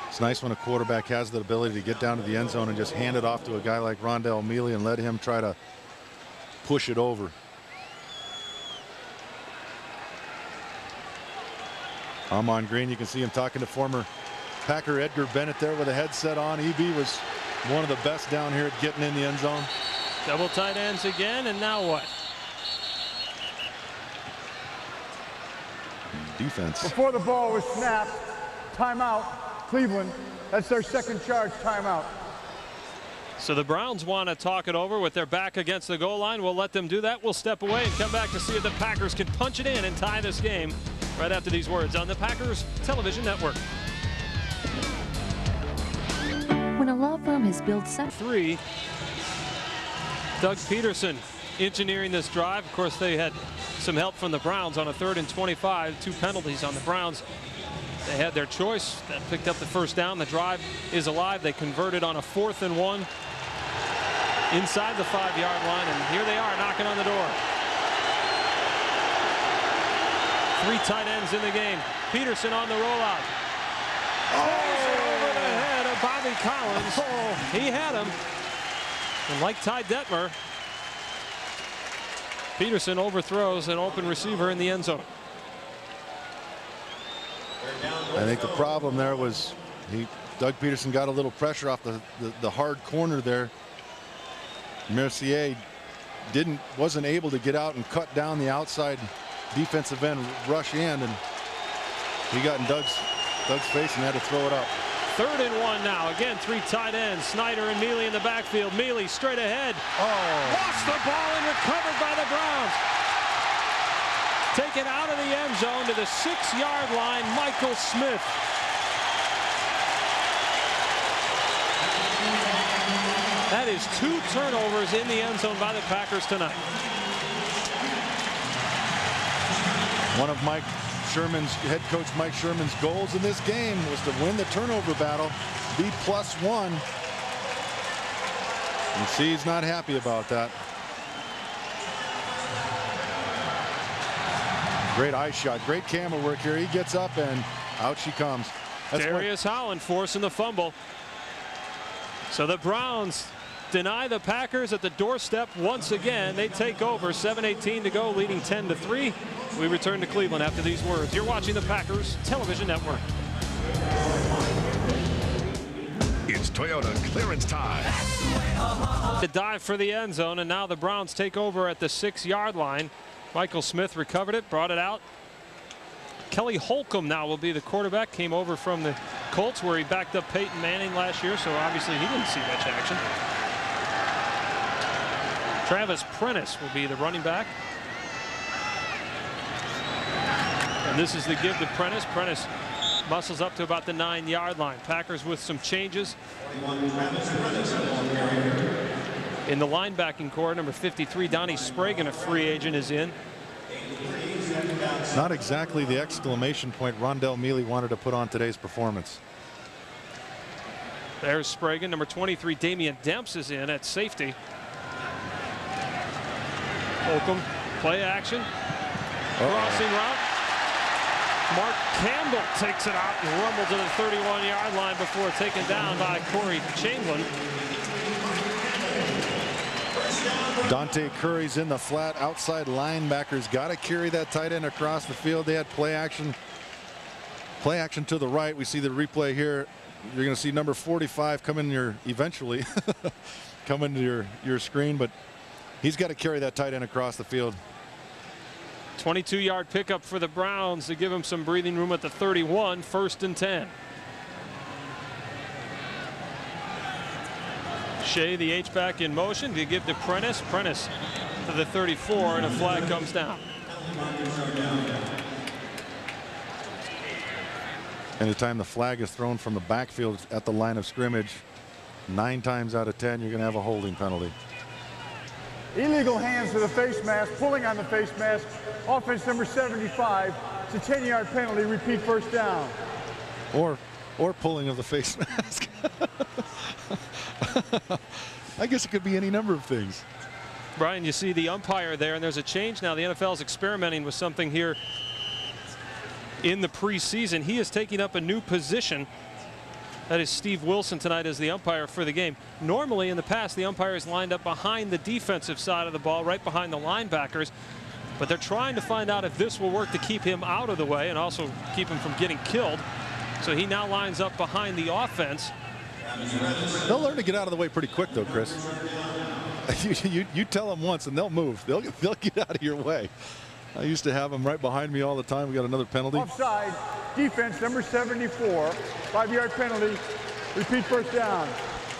It's nice when a quarterback has the ability to get down to the end zone and just hand it off to a guy like Rondell Mealy and let him try to push it over. On Green, you can see him talking to former Packer Edgar Bennett there with a headset on. EB was one of the best down here at getting in the end zone. Double tight ends again, and now what? Defense. Before the ball was snapped, timeout, Cleveland. That's their second charge timeout. So the Browns want to talk it over with their back against the goal line. We'll let them do that. We'll step away and come back to see if the Packers can punch it in and tie this game right after these words on the Packers Television Network. When a law firm has built 3. Doug Peterson engineering this drive. Of course, they had some help from the Browns on a 3rd and 25. 2 penalties on the Browns. They had their choice. That picked up the first down. The drive is alive. They converted on a 4th and 1 inside the 5-yard line, and here they are knocking on the door. 3 tight ends in the game. Peterson on the rollout. Over the head of Bobby Collins. He had him. And like Ty Detmer, Peterson overthrows an open receiver in the end zone. I think the problem there was Doug Peterson got a little pressure off the hard corner there. Mercier wasn't able to get out and cut down the outside defensive end rush end, and he got in Doug's face and had to throw it up. 3rd and 1 now. Again, 3 tight ends. Snyder and Mealy in the backfield. Mealy straight ahead. Lost the ball and recovered by the Browns. Taken out of the end zone to the 6-yard line, Michael Smith. That is 2 turnovers in the end zone by the Packers tonight. One of head coach Mike Sherman's goals in this game was to win the turnover battle, be +1. You see, he's not happy about that. Great eye shot, great camera work here. He gets up and out she comes. Darius Holland forcing the fumble. So the Browns deny the Packers at the doorstep once again. They take over. 7:18 to go, leading 10-3. We return to Cleveland after these words. You're watching the Packers Television Network. Browns Toyota clearance time. The dive for the end zone, and now the Browns take over at the 6-yard line. Michael Smith recovered it, brought it out. Kelly Holcomb now will be the quarterback. Came over from the Colts where he backed up Peyton Manning last year, so obviously he didn't see much action. Travis Prentice will be the running back. And this is the give to Prentice. Prentice muscles up to about the 9-yard line. Packers with some changes. In the linebacking core, number 53, Donnie Sprague, a free agent, is in. Not exactly the exclamation point Rondell Mealy wanted to put on today's performance. There's Sprague. Number 23, Damian Demps, is in at safety. Holcomb, play action. Crossing route. Mark Campbell takes it out and rumbles to the 31-yard line before taken down by Corey Chamberlain. Dante Curry's in the flat. Outside linebackers got to carry that tight end across the field. They had play action to the right. We see the replay here. You're going to see number 45 come in your eventually come into your screen, but he's got to carry that tight end across the field. 22-yard pickup for the Browns to give him some breathing room at the 31, 1st and 10. Shea, the H-back, in motion to give to Prentice. Prentice to the 34, and a flag comes down. Anytime the flag is thrown from the backfield at the line of scrimmage, 9 times out of 10 you're going to have a holding penalty. Illegal hands to the face mask, pulling on the face mask. Offense number 75. It's a 10-yard penalty. Repeat, 1st down. Or pulling of the face mask. I guess it could be any number of things. Brian, you see the umpire there, and there's a change now. The NFL is experimenting with something here in the preseason. He is taking up a new position. That is Steve Wilson tonight as the umpire for the game. Normally in the past, the umpire is lined up behind the defensive side of the ball, right behind the linebackers. But they're trying to find out if this will work to keep him out of the way and also keep him from getting killed. So he now lines up behind the offense. They'll learn to get out of the way pretty quick, though, Chris. You tell them once and they'll move. They'll get out of your way. I used to have them right behind me all the time. We got another penalty. Offside, defense number 74, 5-yard penalty. Repeat, 1st down.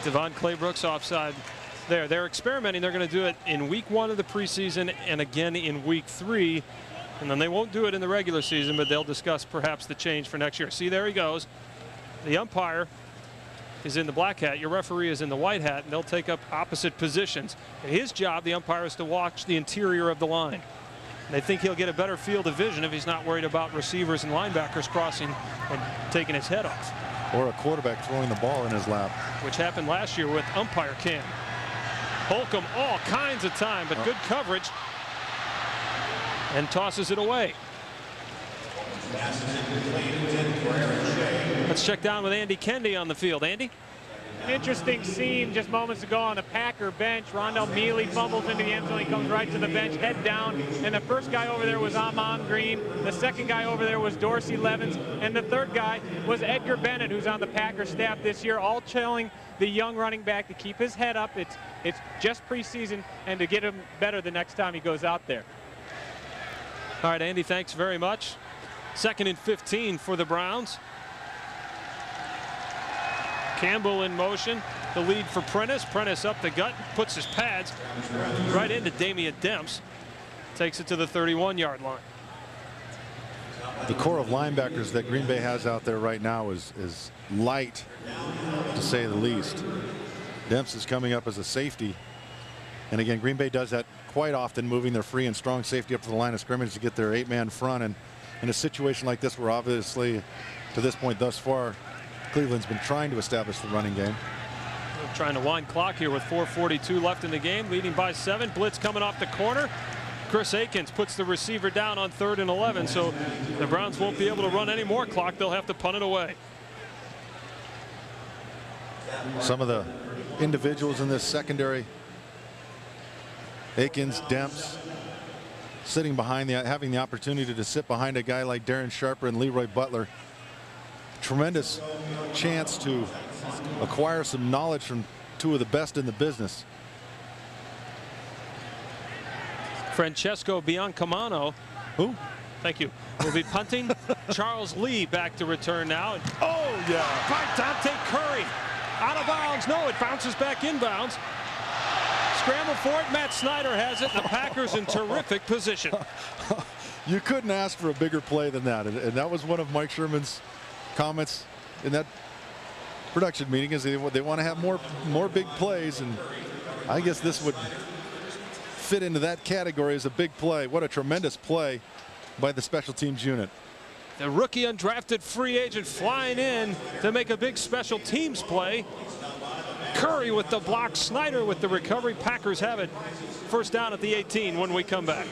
Devon Claybrooks offside there. They're experimenting. They're going to do it in week 1 of the preseason and again in week 3. And then they won't do it in the regular season, but they'll discuss perhaps the change for next year. See, there he goes. The umpire is in the black hat. Your referee is in the white hat, and they'll take up opposite positions. And his job, the umpire, is to watch the interior of the line. They think he'll get a better field of vision if he's not worried about receivers and linebackers crossing and taking his head off. Or a quarterback throwing the ball in his lap. Which happened last year with umpire cam. Holcomb all kinds of time, but good coverage. And tosses it away. Let's check down with Andy Kendi on the field. Andy? Interesting scene just moments ago on the Packer bench. Rondell Mealy fumbles into the end zone. He comes right to the bench, head down. And the first guy over there was Amon Green. The second guy over there was Dorsey Levens. And the third guy was Edgar Bennett, who's on the Packer staff this year, all telling the young running back to keep his head up. It's just preseason, and to get him better the next time he goes out there. All right, Andy, thanks very much. 2nd and 15 for the Browns. Campbell in motion. The lead for Prentice. Prentice up the gut, puts his pads right into Damian Demps. Takes it to the 31-yard line. The core of linebackers that Green Bay has out there right now is light, to say the least. Demps is coming up as a safety. And again, Green Bay does that quite often, moving their free and strong safety up to the line of scrimmage to get their 8-man front. And in a situation like this, where obviously to this point thus far, Cleveland's been trying to establish the running game. We're trying to wind clock here with 4:42 left in the game, leading by 7. Blitz coming off the corner. Chris Akins puts the receiver down on 3rd and 11, so the Browns won't be able to run any more clock. They'll have to punt it away. Some of the individuals in this secondary, Akins, Demps, sitting behind having the opportunity to sit behind a guy like Darren Sharper and Leroy Butler, tremendous chance to acquire some knowledge from two of the best in the business. Francesco Biancamano. Who? Thank you. Will be punting. Charles Lee back to return now. Oh, yeah. By Dante Curry. Out of bounds. No, it bounces back inbounds. Scramble for it. Matt Snyder has it. The Packers in terrific position. You couldn't ask for a bigger play than that. And that was one of Mike Sherman's comments in that production meeting, is they want to have more big plays. And I guess this would fit into that category as a big play. What a tremendous play by the special teams unit. The rookie undrafted free agent flying in to make a big special teams play. Curry with the block, Snyder with the recovery. Packers have it. First down at the 18 when we come back.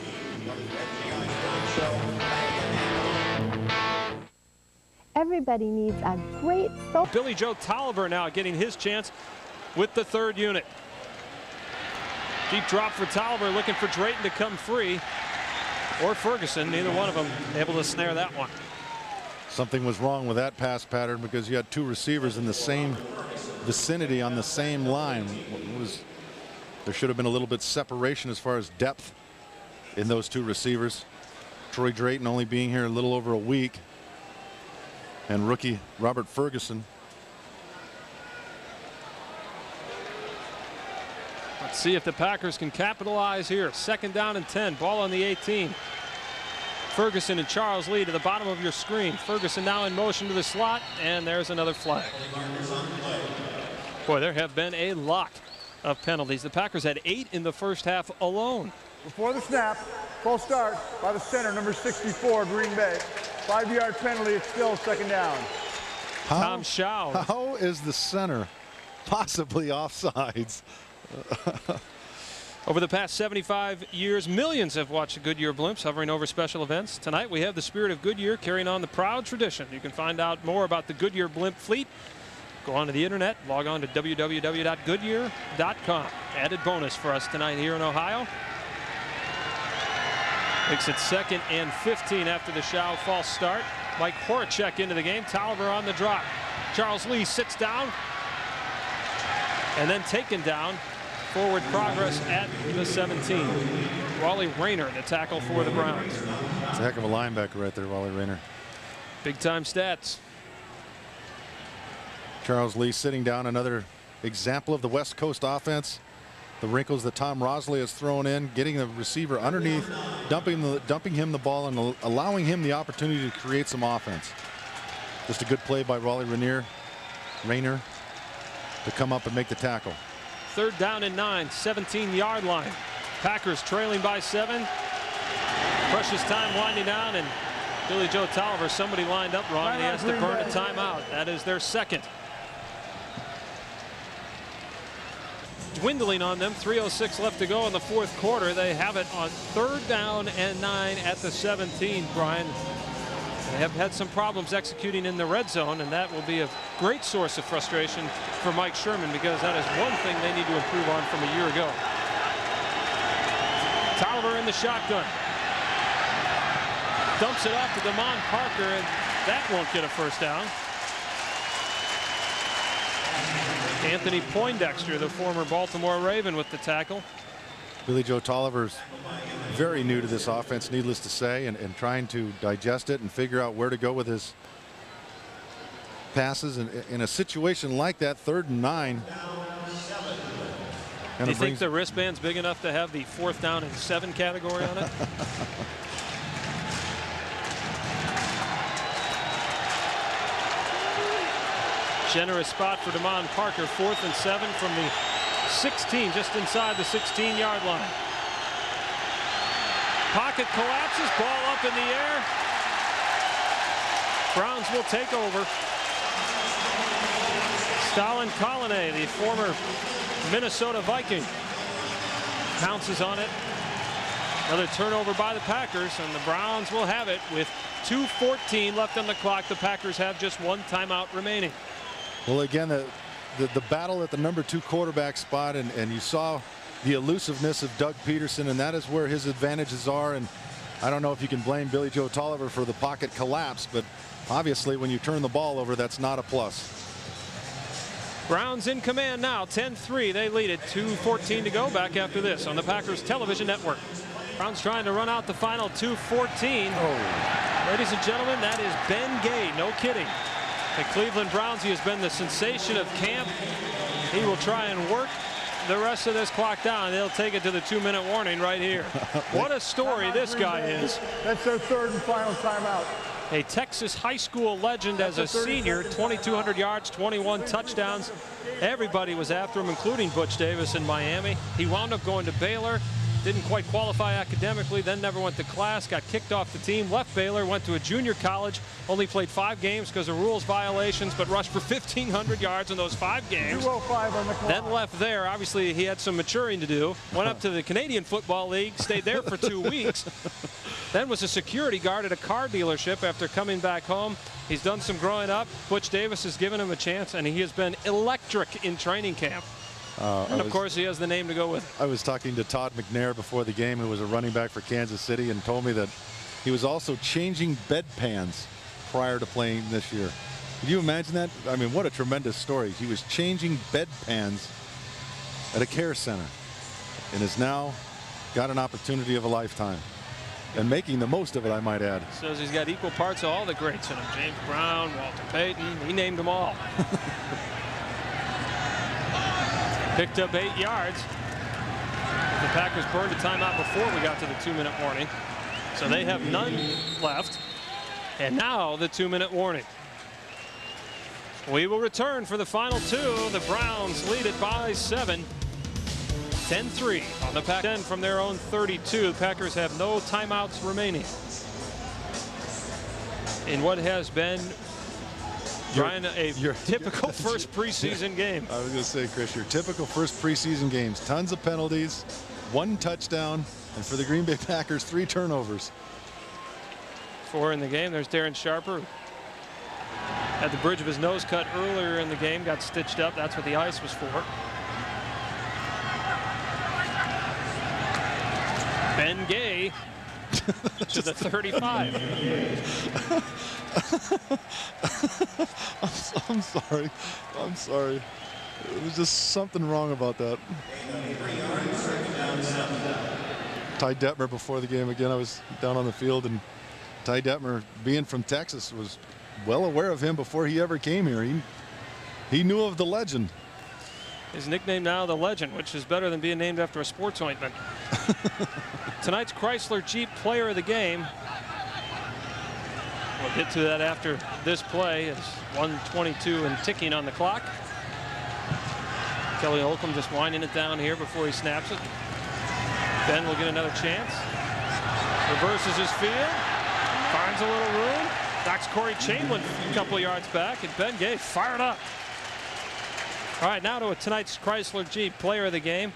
Everybody needs a great Billy Joe Tolliver now getting his chance with the third unit. Deep drop for Tolliver, looking for Drayton to come free, or Ferguson. Neither one of them able to snare that one. Something was wrong with that pass pattern, because you had two receivers in the same vicinity on the same line. There should have been a little bit separation as far as depth in those two receivers. Troy Drayton only being here a little over a week, and rookie Robert Ferguson. Let's see if the Packers can capitalize here. Second down and 10. Ball on the 18. Ferguson and Charles Lee to the bottom of your screen. Ferguson now in motion to the slot, and there's another flag. Boy, there have been a lot of penalties. The Packers had 8 in the first half alone. Before the snap, false start by the center, number 64, Green Bay. 5-yard penalty. It's still second down. Tom Shaw. How is the center possibly offsides? Over the past 75 years, millions have watched the Goodyear blimps hovering over special events. Tonight we have the spirit of Goodyear carrying on the proud tradition. You can find out more about the Goodyear blimp fleet. Go onto the internet, log on to www.goodyear.com. Added bonus for us tonight here in Ohio. Makes it 2nd and 15 after the Shaw false start. Mike Horacek into the game. Tolliver on the drop. Charles Lee sits down and then taken down. Forward progress at the 17. Wally Rayner, the tackle for the Browns. It's a heck of a linebacker right there, Wally Rayner. Big time stats. Charles Lee sitting down, another example of the West Coast offense. The wrinkles that Tom Rosley has thrown in, getting the receiver underneath, dumping him the ball, and allowing him the opportunity to create some offense. Just a good play by Wally Rayner to come up and make the tackle. Third down and 9, 17-yard line. Packers trailing by 7. Precious time winding down, and Billy Joe Tolliver, somebody lined up wrong, and he has to burn a timeout. That is their second. Dwindling on them. 3:06 left to go in the fourth quarter. They have it on 3rd down and 9 at the 17, Brian. They have had some problems executing in the red zone, and that will be a great source of frustration for Mike Sherman, because that is one thing they need to improve on from a year ago. Tolliver in the shotgun. Dumps it off to Damon Parker, and that won't get a first down. Anthony Poindexter, the former Baltimore Raven, with the tackle. Billy Joe Tolliver's very new to this offense, needless to say, and trying to digest it and figure out where to go with his passes. And in a situation like that, 3rd and 9. Do you think the wristband's big enough to have the 4th down and 7 category on it? Generous spot for Damon Parker. 4th and 7 from the 16, just inside the 16-yard line. Pocket collapses, ball up in the air. Browns will take over. Stalin Colonnay, the former Minnesota Viking, pounces on it. Another turnover by the Packers, and the Browns will have it with 2:14 left on the clock. The Packers have just 1 timeout remaining. Well, again, the battle at the number 2 quarterback spot, and you saw the elusiveness of Doug Peterson, and that is where his advantages are. And I don't know if you can blame Billy Joe Tolliver for the pocket collapse, but obviously when you turn the ball over, that's not a plus. Browns in command now, 10-3. They lead it, 2:14 to go. Back after this on the Packers Television Network. Browns trying to run out the final 2:14. Oh. Ladies and gentlemen, that is Ben Gay. No kidding. The Cleveland Browns, he has been the sensation of camp. He will try and work the rest of this clock down. They'll take it to the 2-minute warning right here. What a story this guy is. That's their third and final timeout. A Texas high school legend as a senior, 2,200 yards, 21 touchdowns. Everybody was after him, including Butch Davis in Miami. He wound up going to Baylor, didn't quite qualify academically, then never went to class, got kicked off the team, left Baylor, went to a junior college, only played 5 games because of rules violations, but rushed for 1,500 yards in those 5 games. 2:05 on the clock. Then left there. Obviously, he had some maturing to do. Went up to the Canadian Football League, stayed there for 2 weeks. Then was a security guard at a car dealership after coming back home. He's done some growing up. Butch Davis has given him a chance, and he has been electric in training camp. And of course, he has the name to go with it. I was talking to Todd McNair before the game, who was a running back for Kansas City, and told me that he was also changing bedpans prior to playing this year. Can you imagine that? I mean, what a tremendous story. He was changing bedpans at a care center and has now got an opportunity of a lifetime. And making the most of it, I might add. Says he's got equal parts of all the greats in him. James Brown, Walter Payton, he named them all. Picked up 8 yards. The Packers burned a timeout before we got to the 2-minute warning. So they have none left. And now the 2-minute warning. We will return for the final 2. The Browns lead it by 7. 10-3 on the Pack 10 from their own 32. The Packers have no timeouts remaining in what has been a typical first preseason game. I was going to say, Chris, your typical first preseason games. Tons of penalties, 1 touchdown, and for the Green Bay Packers, 3 turnovers. 4 in the game. There's Darren Sharper. Had the bridge of his nose cut earlier in the game, got stitched up. That's what the ice was for. Ben Gay to the 35. I'm sorry. I'm sorry. There was just something wrong about that. Ty Detmer before the game again. I was down on the field, and Ty Detmer, being from Texas, was well aware of him before he ever came here. He knew of the legend. His nickname now, the Legend, which is better than being named after a sports ointment. Tonight's Chrysler Jeep Player of the Game. We'll get to that after this play. It's 1:22 and ticking on the clock. Kelly Holcomb just winding it down here before he snaps it. Ben will get another chance. Reverses his field. Finds a little room. Knocks Corey Chamberlain a couple yards back, and Ben Gay fired up. All right, now to tonight's Chrysler Jeep Player of the Game.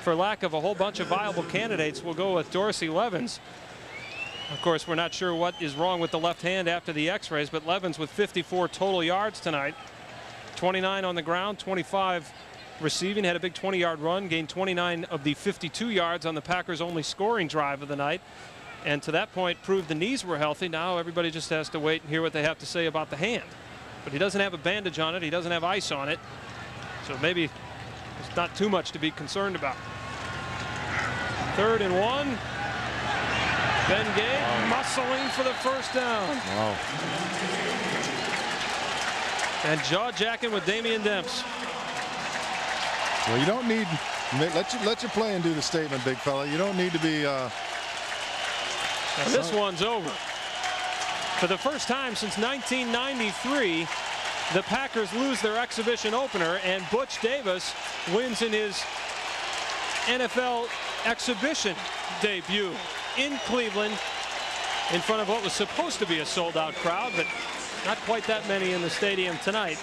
For lack of a whole bunch of viable candidates, we'll go with Dorsey Levens. Of course, we're not sure what is wrong with the left hand after the x-rays, but Levens with 54 total yards tonight. 29 on the ground, 25 receiving, had a big 20-yard run, gained 29 of the 52 yards on the Packers' only scoring drive of the night. And to that point, proved the knees were healthy. Now everybody just has to wait and hear what they have to say about the hand. But he doesn't have a bandage on it. He doesn't have ice on it. So maybe it's not too much to be concerned about. 3rd and 1. Ben Gay muscling for the first down. Wow. And jaw-jacking with Damian Demps. Well, you don't need, let your play and do the statement, big fella. You don't need to be. And this one's over. For the first time since 1993, the Packers lose their exhibition opener, and Butch Davis wins in his NFL exhibition debut in Cleveland in front of what was supposed to be a sold-out crowd, but not quite that many in the stadium tonight.